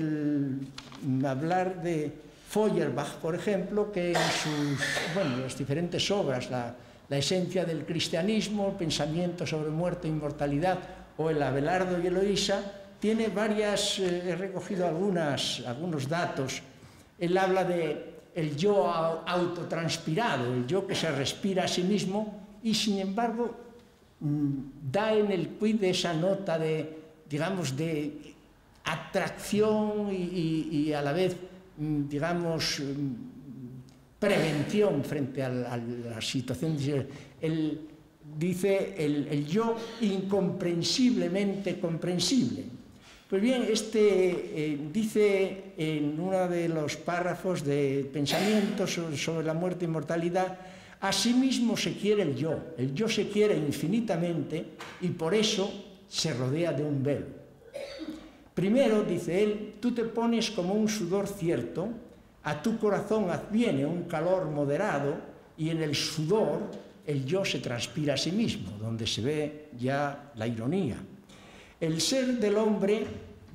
hablar de Feuerbach, por ejemplo, que en las diferentes obras, la esencia del cristianismo, el pensamiento sobre muerte e inmortalidad, o el Abelardo y Eloísa, tiene he recogido algunos datos. Él habla del yo autotranspirado, el yo que se respira a sí mismo, y sin embargo da en el quid de esa nota digamos, de atracción y a la vez, digamos, prevención frente a la situación. Él dice el yo incomprensiblemente comprensible. Pues bien, dice en uno de los párrafos de pensamientos sobre la muerte e inmortalidad: asimismo se quiere el yo se quiere infinitamente y por eso se rodea de un velo. Primero, dice él, tú te pones como un sudor cierto, a tu corazón adviene un calor moderado y en el sudor el yo se transpira a sí mismo, donde se ve ya la ironía. El ser del hombre,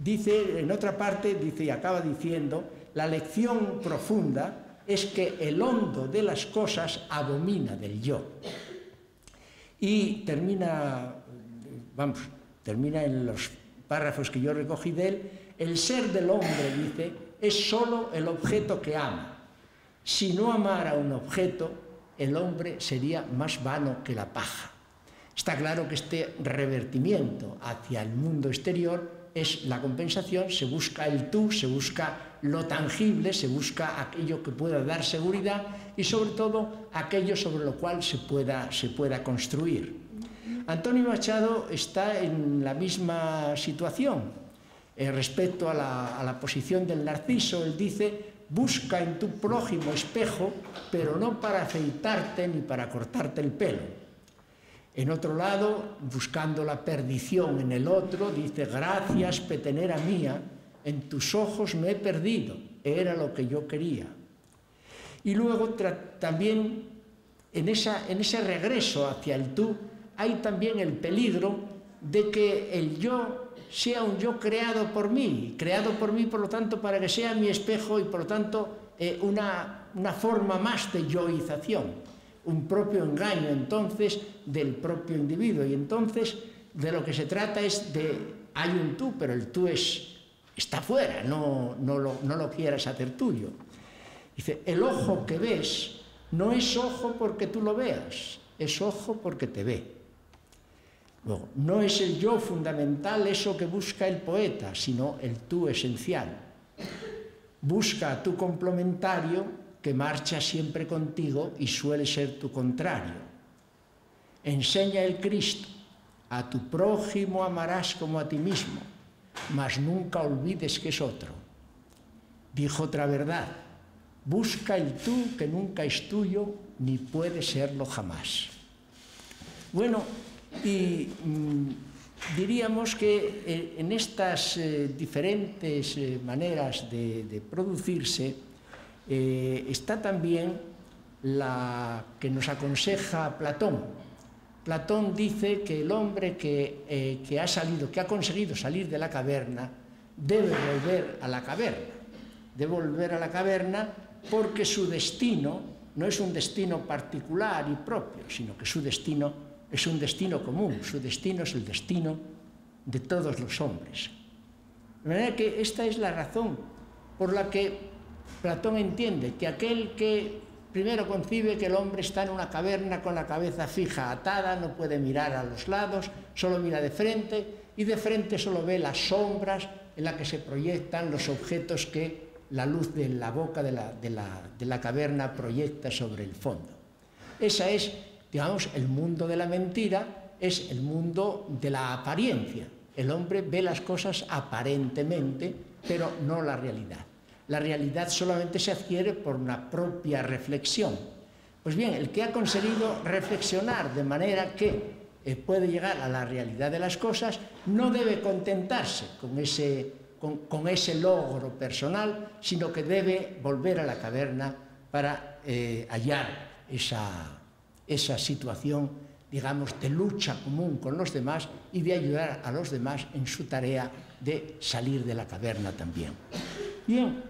dice, en otra parte, dice y acaba diciendo, la lección profunda es que el hondo de las cosas abomina del yo. Y termina en los párrafos que yo recogí de él: el ser del hombre, dice, es solo el objeto que ama. Si no amara un objeto, el hombre sería más vano que la paja. Está claro que este revertimiento hacia el mundo exterior es la compensación, se busca el tú, se busca lo tangible, se busca aquello que pueda dar seguridad y sobre todo aquello sobre lo cual se pueda construir. Antonio Machado está en la misma situación respecto a la posición del narciso. Él dice: busca en tu prójimo espejo, pero no para afeitarte ni para cortarte el pelo. En otro lado, buscando la perdición en el otro, dice: gracias, petenera mía, en tus ojos me he perdido, era lo que yo quería. Y luego también en ese regreso hacia el tú hay también el peligro de que el yo sea un yo creado por mí, por lo tanto, para que sea mi espejo y por lo tanto una forma más de yoización, un propio engaño entonces del propio individuo. Y entonces de lo que se trata es hay un tú, pero el tú está fuera, no lo quieras hacer tuyo. Dice: el ojo que ves no es ojo porque tú lo veas, es ojo porque te ve. Luego, no es el yo fundamental eso que busca el poeta, sino el tú esencial. Busca a tu complementario que marcha siempre contigo y suele ser tu contrario. Enseña el Cristo: a tu prójimo amarás como a ti mismo, mas nunca olvides que es otro. Dijo otra verdad: Busca el tú que nunca es tuyo ni puede serlo jamás. Bueno, y diríamos que en estas diferentes maneras de producirse está también la que nos aconseja Platón. Platón dice que el hombre que ha conseguido salir de la caverna debe volver a la caverna. Debe volver a la caverna porque su destino no es un destino particular y propio, sino que su destino es un destino común, su destino es el destino de todos los hombres. De manera que esta es la razón por la que Platón entiende que aquel que primero concibe que el hombre está en una caverna con la cabeza fija, atada, no puede mirar a los lados, solo mira de frente, y de frente solo ve las sombras en las que se proyectan los objetos que la luz de la boca de la caverna proyecta sobre el fondo. Esa es, digamos, el mundo de la mentira, es el mundo de la apariencia. El hombre ve las cosas aparentemente, pero no la realidad. La realidad solamente se adquiere por una propia reflexión. Pues bien, el que ha conseguido reflexionar de manera que puede llegar a la realidad de las cosas, no debe contentarse con ese logro personal, sino que debe volver a la caverna para hallar esa situación, digamos, de lucha común con los demás y de ayudar a los demás en su tarea de salir de la caverna también. Bien,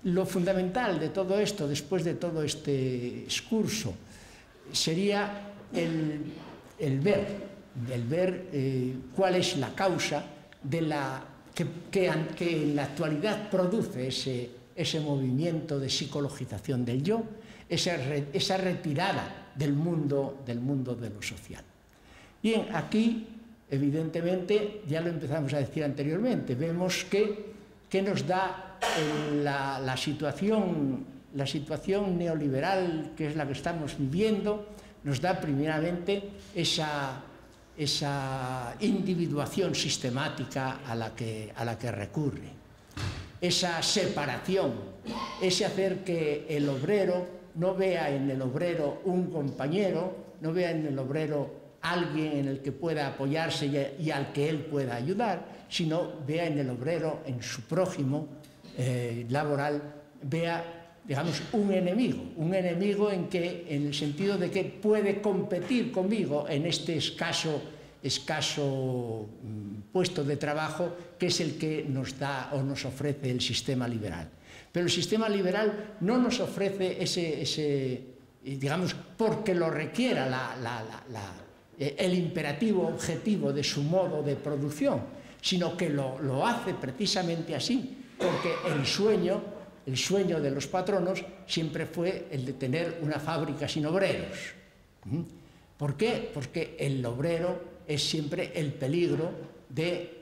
lo fundamental de todo esto, después de todo este excurso, sería el ver cuál es la causa que en la actualidad produce ese movimiento de psicologización del yo, esa retirada del mundo de lo social. Bien, aquí, evidentemente, ya lo empezamos a decir anteriormente, vemos que nos da la situación neoliberal, que es la que estamos viviendo, nos da primeramente esa individuación sistemática a la que recurre, esa separación, ese hacer que el obrero no vea en el obrero un compañero, no vea en el obrero alguien en el que pueda apoyarse y al que él pueda ayudar, sino vea en el obrero, en su prójimo laboral, vea, digamos, un enemigo en el sentido de que puede competir conmigo en este escaso puesto de trabajo que es el que nos da o nos ofrece el sistema liberal. Pero el sistema liberal no nos ofrece digamos, porque lo requiera el imperativo objetivo de su modo de producción, sino que lo hace precisamente así, porque el sueño de los patronos siempre fue el de tener una fábrica sin obreros. ¿Por qué? Porque el obrero es siempre el peligro de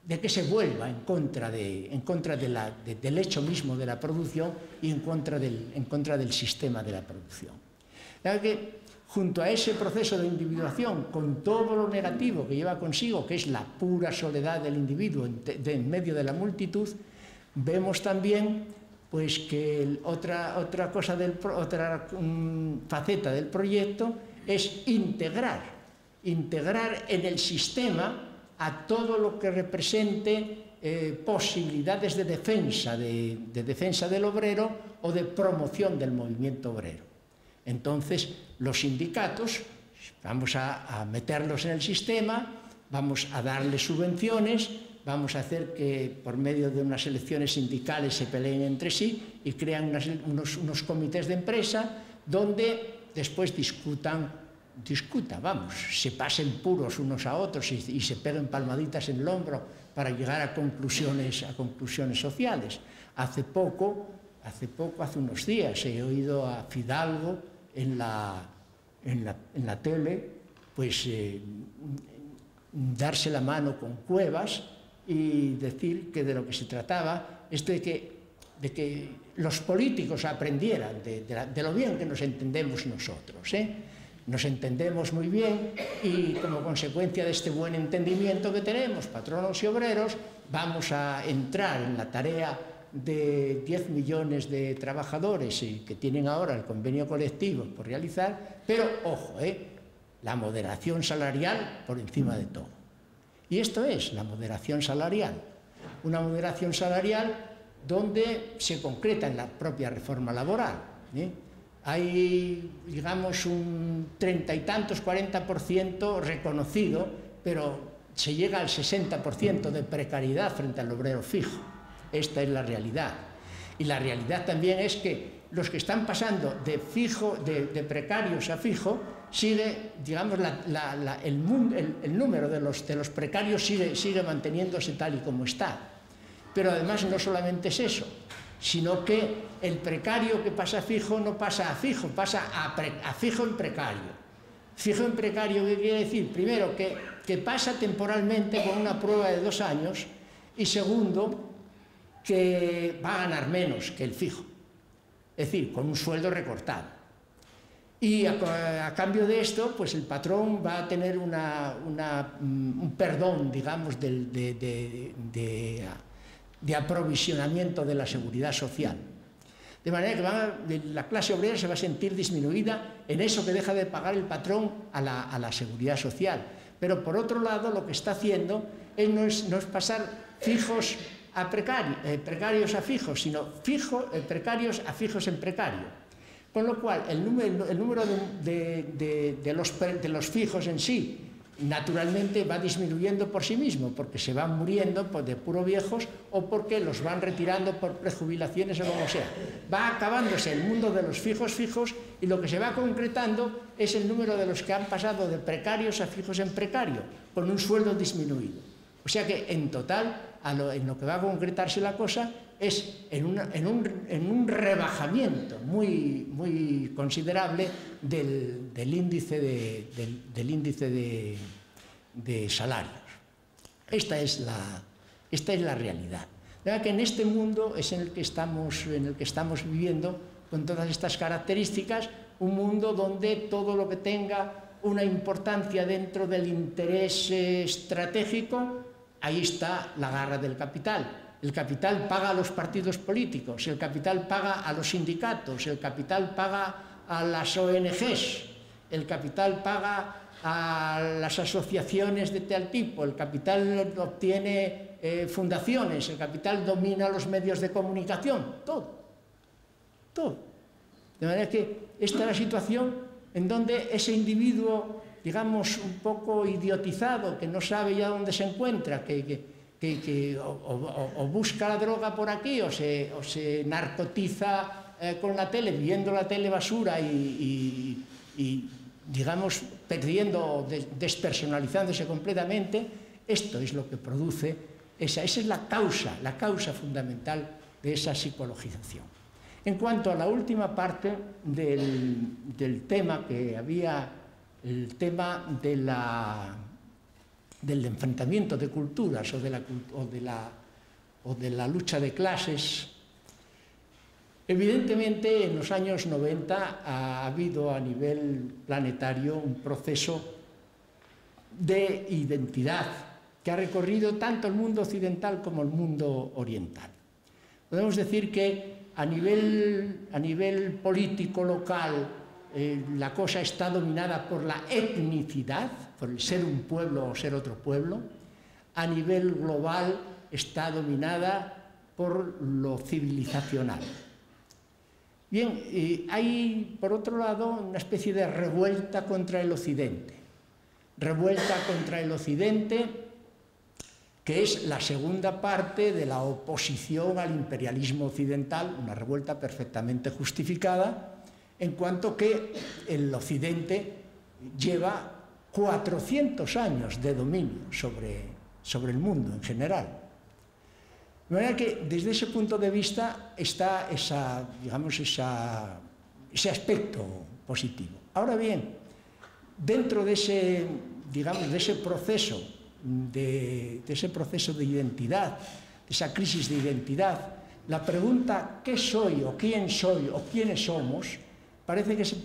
que se vuelva en contra del hecho mismo de la producción y en contra del sistema de la producción. Claro que junto a ese proceso de individuación, con todo lo negativo que lleva consigo, que es la pura soledad del individuo en medio de la multitud, vemos también pues, que otra faceta del proyecto es integrar en el sistema a todo lo que represente posibilidades de defensa del obrero o de promoción del movimiento obrero. Entonces, los sindicatos, vamos a meterlos en el sistema, vamos a darles subvenciones, vamos a hacer que por medio de unas elecciones sindicales se peleen entre sí y crean unos comités de empresa donde después se pasen puros unos a otros y se peguen palmaditas en el hombro para llegar a conclusiones sociales. Hace unos días he oído a Fidalgo en la tele pues darse la mano con Cuevas y decir que de lo que se trataba es de que los políticos aprendieran de lo bien que nos entendemos nosotros, Nos entendemos muy bien y como consecuencia de este buen entendimiento que tenemos, patronos y obreros, vamos a entrar en la tarea de 10 millones de trabajadores y que tienen ahora el convenio colectivo por realizar, pero ojo, la moderación salarial por encima de todo. Y esto es la moderación salarial, una moderación salarial donde se concreta en la propia reforma laboral. Hay, digamos, un 30 y tantos, 40% reconocido, pero se llega al 60% de precariedad frente al obrero fijo. Esta es la realidad. Y la realidad también es que los que están pasando de precarios a fijo, sigue, digamos, el número de los precarios sigue manteniéndose tal y como está. Pero además no solamente es eso, sino que el precario que pasa a fijo no pasa a fijo, pasa a fijo en precario. Fijo en precario, ¿qué quiere decir? Primero, que pasa temporalmente con una prueba de 2 años, y segundo, que va a ganar menos que el fijo, es decir, con un sueldo recortado. Y a cambio de esto, pues el patrón va a tener un perdón, digamos, de aprovisionamiento de la seguridad social. De manera que la clase obrera se va a sentir disminuida en eso que deja de pagar el patrón a la seguridad social. Pero por otro lado, lo que está haciendo no es pasar fijos a precarios a fijos, sino precarios a fijos en precario. Con lo cual, el número de los fijos en sí, naturalmente va disminuyendo por sí mismo, porque se van muriendo de puro viejos o porque los van retirando por prejubilaciones o como sea. Va acabándose el mundo de los fijos y lo que se va concretando es el número de los que han pasado de precarios a fijos en precario, con un sueldo disminuido. O sea que en total, en lo que va a concretarse la cosa es en un rebajamiento muy considerable del índice de salarios. Esta es la realidad. ¿Verdad? Que en este mundo es en el que estamos viviendo, con todas estas características, un mundo donde todo lo que tenga una importancia dentro del interés estratégico, ahí está la garra del capital. El capital paga a los partidos políticos, el capital paga a los sindicatos, el capital paga a las ONGs, el capital paga a las asociaciones de tal tipo, el capital obtiene fundaciones, el capital domina los medios de comunicación, todo. De manera que esta es la situación en donde ese individuo, digamos, un poco idiotizado, que no sabe ya dónde se encuentra, o busca la droga por aquí o se narcotiza con la tele, viendo la tele basura y digamos, despersonalizándose completamente. Esto es lo que produce, esa es la causa fundamental de esa psicologización. En cuanto a la última parte del tema que había, el tema del enfrentamiento de culturas o de la lucha de clases, evidentemente en los años 90 ha habido a nivel planetario un proceso de identidad que ha recorrido tanto el mundo occidental como el mundo oriental. Podemos decir que a nivel político local la cosa está dominada por la etnicidad, por el ser un pueblo o ser otro pueblo. A nivel global está dominada por lo civilizacional. Bien, hay por otro lado una especie de revuelta contra el Occidente. Revuelta contra el Occidente, que es la segunda parte de la oposición al imperialismo occidental, una revuelta perfectamente justificada, en cuanto que el Occidente lleva 400 años de dominio sobre el mundo en general. De manera que desde ese punto de vista está ese aspecto positivo. Ahora bien, dentro de ese proceso de identidad, de esa crisis de identidad, la pregunta ¿qué soy o quién soy o quiénes somos? Parece que se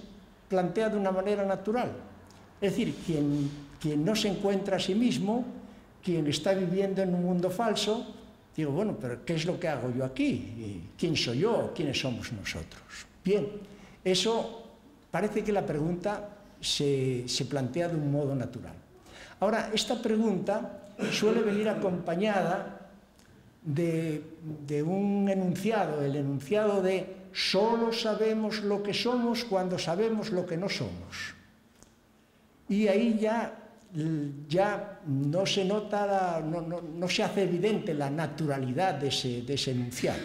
plantea de una manera natural. Es decir, quien no se encuentra a sí mismo, quien está viviendo en un mundo falso, Digo, bueno, pero ¿qué es lo que hago yo aquí? ¿Quién soy yo? ¿Quiénes somos nosotros? Bien, eso parece que la pregunta se plantea de un modo natural. Ahora, esta pregunta suele venir acompañada de un enunciado, el enunciado de solo sabemos lo que somos cuando sabemos lo que no somos. Y ahí ya no se nota, no se hace evidente la naturalidad de ese enunciado.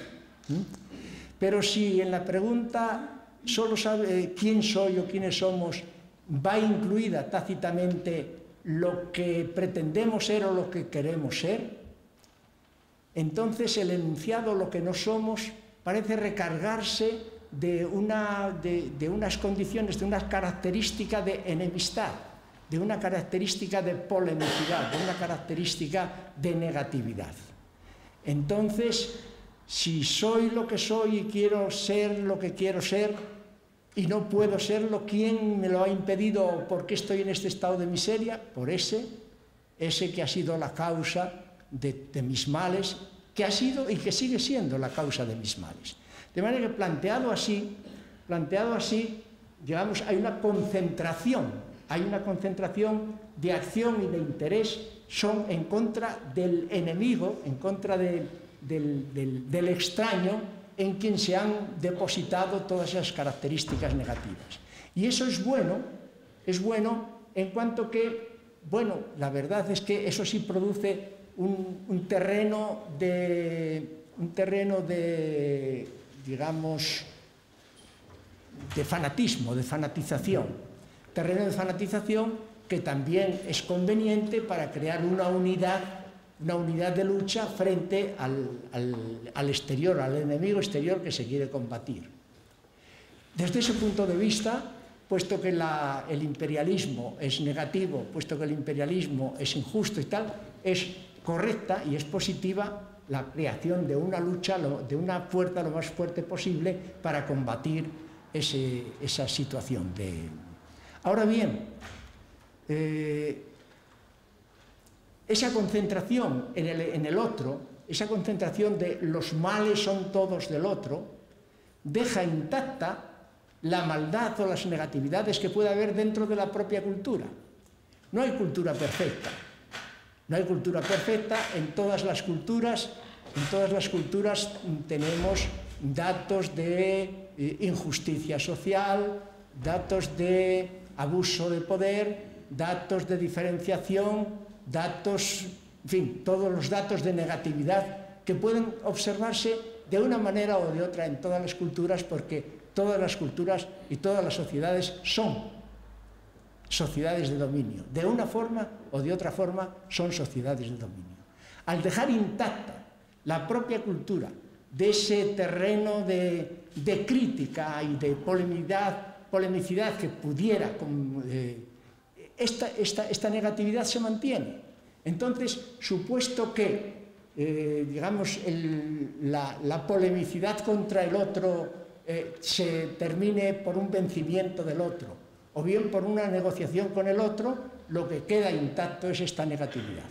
Pero si en la pregunta solo sabe quién soy o quiénes somos, va incluida tácitamente lo que pretendemos ser o lo que queremos ser, entonces el enunciado lo que no somos parece recargarse de unas condiciones, de una característica de enemistad, de una característica de polemicidad, de una característica de negatividad. Entonces, si soy lo que soy y quiero ser lo que quiero ser y no puedo serlo, ¿quién me lo ha impedido o por qué estoy en este estado de miseria? Por ese que ha sido la causa de mis males, que ha sido y que sigue siendo la causa de mis males. De manera que planteado así, digamos, hay una concentración de acción y de interés, son en contra del enemigo, en contra del extraño en quien se han depositado todas esas características negativas. Y eso es bueno en cuanto que, bueno, la verdad es que eso sí produce un terreno de, digamos, de fanatismo, de fanatización. Terreno de fanatización que también es conveniente para crear una unidad de lucha frente al exterior, al enemigo exterior que se quiere combatir. Desde ese punto de vista, puesto que el imperialismo es negativo, puesto que el imperialismo es injusto y tal, es correcta y es positiva la creación de una lucha, de una fuerza lo más fuerte posible para combatir esa situación. Ahora bien, esa concentración en el otro, esa concentración de los males son todos del otro, deja intacta la maldad o las negatividades que puede haber dentro de la propia cultura. No hay cultura perfecta. No hay cultura perfecta. En todas las culturas tenemos datos de injusticia social, datos de abuso de poder, datos de diferenciación, datos, en fin, todos los datos de negatividad que pueden observarse de una manera o de otra en todas las culturas, porque todas las culturas y todas las sociedades son sociedades de dominio. De una forma o de otra forma son sociedades de dominio. Al dejar intacta la propia cultura de ese terreno de crítica y de polemicidad que pudiera, esta negatividad se mantiene. Entonces, supuesto que digamos, la polemicidad contra el otro se termine por un vencimiento del otro, o bien por una negociación con el otro, lo que queda intacto es esta negatividad.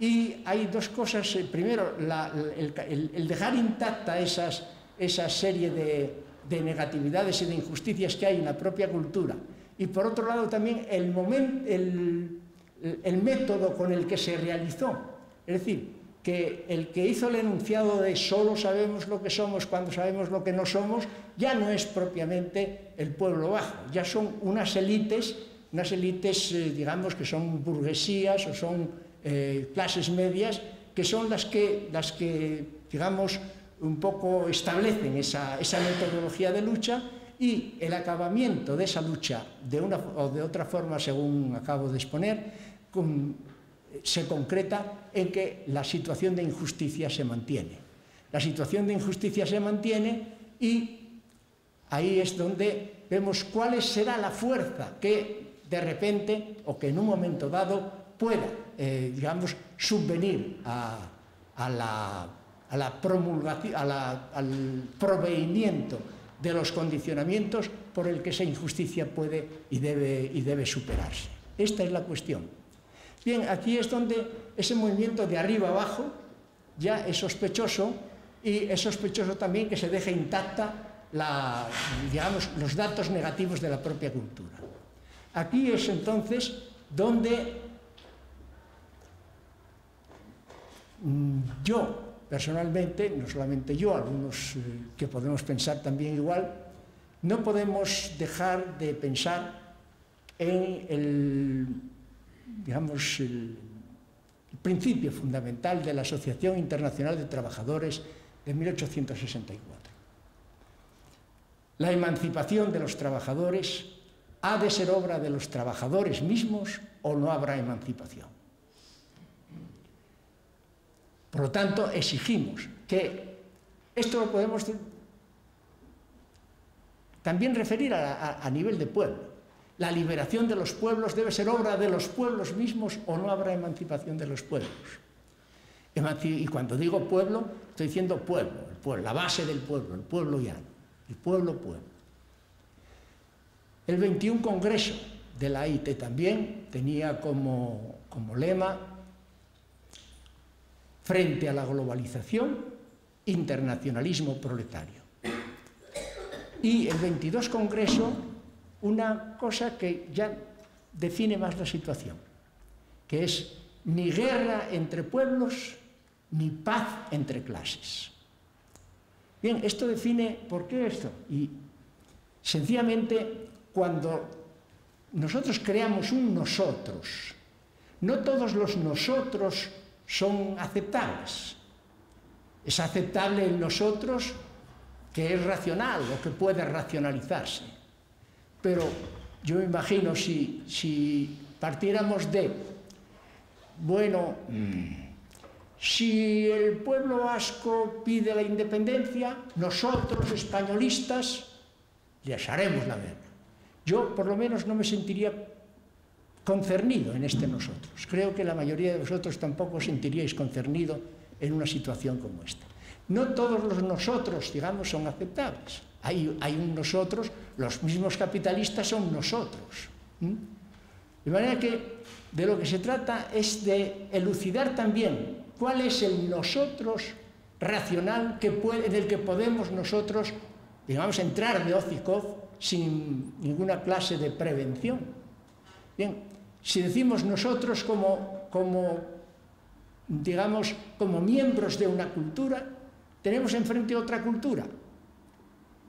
Y hay dos cosas. Primero, el dejar intacta esa serie de negatividades y de injusticias que hay en la propia cultura. Y por otro lado también el método con el que se realizó. Es decir, que el que hizo el enunciado de solo sabemos lo que somos cuando sabemos lo que no somos, ya no es propiamente el pueblo bajo, ya son unas élites, digamos, que son burguesías o son clases medias, que son las que digamos, un poco establecen esa metodología de lucha, y el acabamiento de esa lucha, de una o de otra forma, según acabo de exponer, se concreta en que la situación de injusticia se mantiene. La situación de injusticia se mantiene y ahí es donde vemos cuál será la fuerza que de repente o que en un momento dado pueda, digamos, subvenir al proveimiento de los condicionamientos por el que esa injusticia puede y debe superarse. Esta es la cuestión. Bien, aquí es donde ese movimiento de arriba abajo ya es sospechoso, y es sospechoso también que se deje intacta digamos, los datos negativos de la propia cultura. Aquí es entonces donde yo, personalmente, no solamente yo, algunos que podemos pensar también igual, no podemos dejar de pensar en digamos, el principio fundamental de la Asociación Internacional de Trabajadores de 1864. La emancipación de los trabajadores ha de ser obra de los trabajadores mismos o no habrá emancipación. Por lo tanto, exigimos que esto lo podemos también referir a nivel de pueblo. La liberación de los pueblos debe ser obra de los pueblos mismos o no habrá emancipación de los pueblos. Y cuando digo pueblo, estoy diciendo pueblo, el pueblo, la base del pueblo, el pueblo llano, el pueblo. El 21 Congreso de la AIT también tenía como lema: frente a la globalización, internacionalismo proletario. Y el 22 Congreso, una cosa que ya define más la situación, que es ni guerra entre pueblos, ni paz entre clases. Bien, esto define por qué esto. Y sencillamente, cuando nosotros creamos un nosotros, no todos los nosotros son aceptables. Es aceptable el nosotros que es racional o que puede racionalizarse. Pero yo me imagino si partiéramos de, bueno, si el pueblo vasco pide la independencia, nosotros, españolistas, les haremos la guerra. Yo, por lo menos, no me sentiría concernido en este nosotros. Creo que la mayoría de vosotros tampoco os sentiríais concernido en una situación como esta. No todos los nosotros, digamos, son aceptables. Hay un nosotros, los mismos capitalistas son nosotros. De manera que de lo que se trata es de elucidar también cuál es el nosotros racional en el que podemos nosotros, digamos, entrar de hoz y coz sin ninguna clase de prevención. Bien, si decimos nosotros digamos, como miembros de una cultura, tenemos enfrente otra cultura,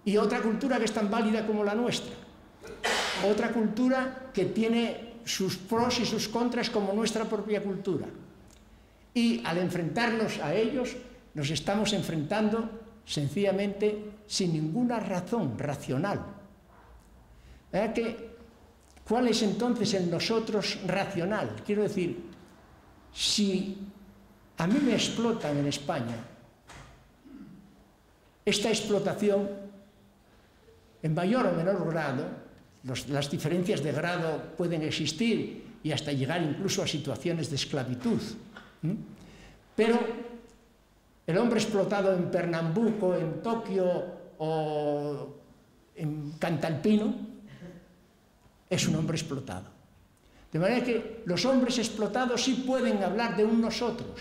y otra cultura que es tan válida como la nuestra, otra cultura que tiene sus pros y sus contras como nuestra propia cultura, y al enfrentarnos a ellos nos estamos enfrentando sencillamente sin ninguna razón racional. ¿Verdad que cuál es entonces el nosotros racional? Quiero decir, si a mí me explotan en España, esta explotación, en mayor o menor grado, las diferencias de grado pueden existir y hasta llegar incluso a situaciones de esclavitud, pero el hombre explotado en Pernambuco, en Tokio o en Cantalpino es un hombre explotado. De manera que los hombres explotados sí pueden hablar de un nosotros,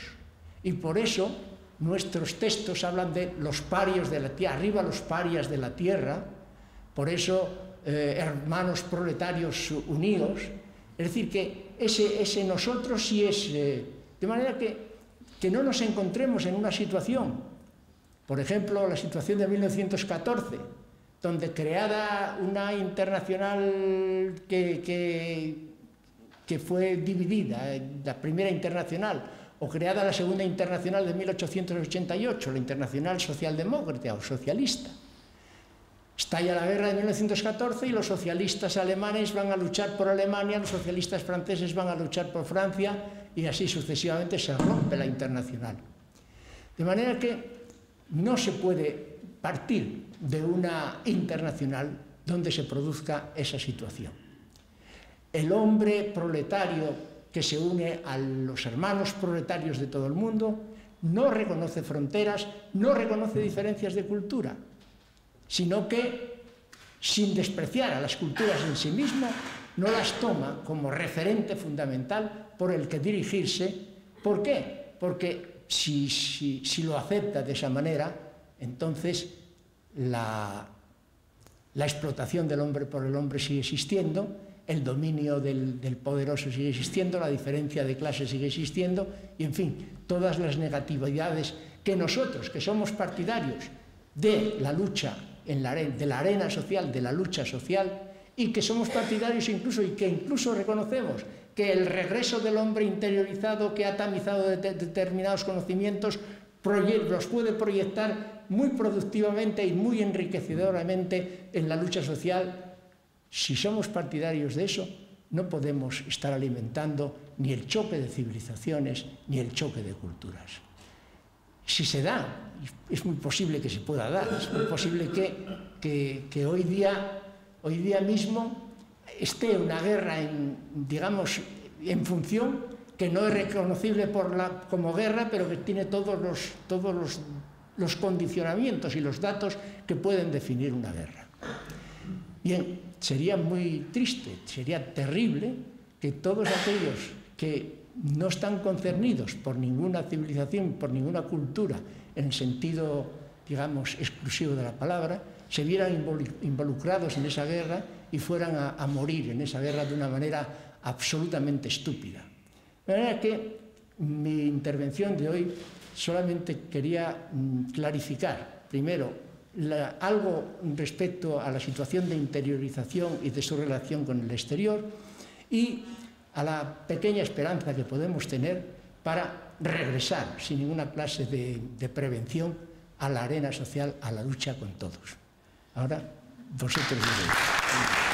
y por eso nuestros textos hablan de los parios de la tierra, arriba los parias de la tierra, por eso hermanos proletarios unidos. Es decir, que ese nosotros sí es... de manera que no nos encontremos en una situación, por ejemplo, la situación de 1914, donde creada una internacional que fue dividida, la primera internacional, o creada la segunda internacional de 1888, la internacional socialdemócrata o socialista. Estalla la guerra de 1914 y los socialistas alemanes van a luchar por Alemania, los socialistas franceses van a luchar por Francia, y así sucesivamente se rompe la internacional. De manera que no se puede partir de una internacional donde se produzca esa situación. El hombre proletario que se une a los hermanos proletarios de todo el mundo no reconoce fronteras, no reconoce diferencias de cultura, sino que, sin despreciar a las culturas en sí mismas, no las toma como referente fundamental por el que dirigirse. ¿Por qué? Porque si lo acepta de esa manera, entonces la explotación del hombre por el hombre sigue existiendo, el dominio del poderoso sigue existiendo, la diferencia de clase sigue existiendo, y en fin, todas las negatividades que nosotros, que somos partidarios de la lucha, de la arena social, de la lucha social, y que somos partidarios incluso, y que incluso reconocemos que el regreso del hombre interiorizado, que ha tamizado determinados conocimientos, los puede proyectar muy productivamente y muy enriquecedoramente en la lucha social. Si somos partidarios de eso, no podemos estar alimentando ni el choque de civilizaciones ni el choque de culturas. Si se da, es muy posible que se pueda dar, es muy posible que hoy día mismo esté una guerra digamos, en función que no es reconocible como guerra, pero que tiene todos los condicionamientos y los datos que pueden definir una guerra. Bien, sería muy triste, sería terrible que todos aquellos que no están concernidos por ninguna civilización, por ninguna cultura, en el sentido, digamos, exclusivo de la palabra, se vieran involucrados en esa guerra y fueran a morir en esa guerra de una manera absolutamente estúpida. De manera que mi intervención de hoy solamente quería clarificar, primero, algo respecto a la situación de interiorización y de su relación con el exterior y a la pequeña esperanza que podemos tener para regresar sin ninguna clase de prevención a la arena social, a la lucha con todos. Ahora, vosotros diréis.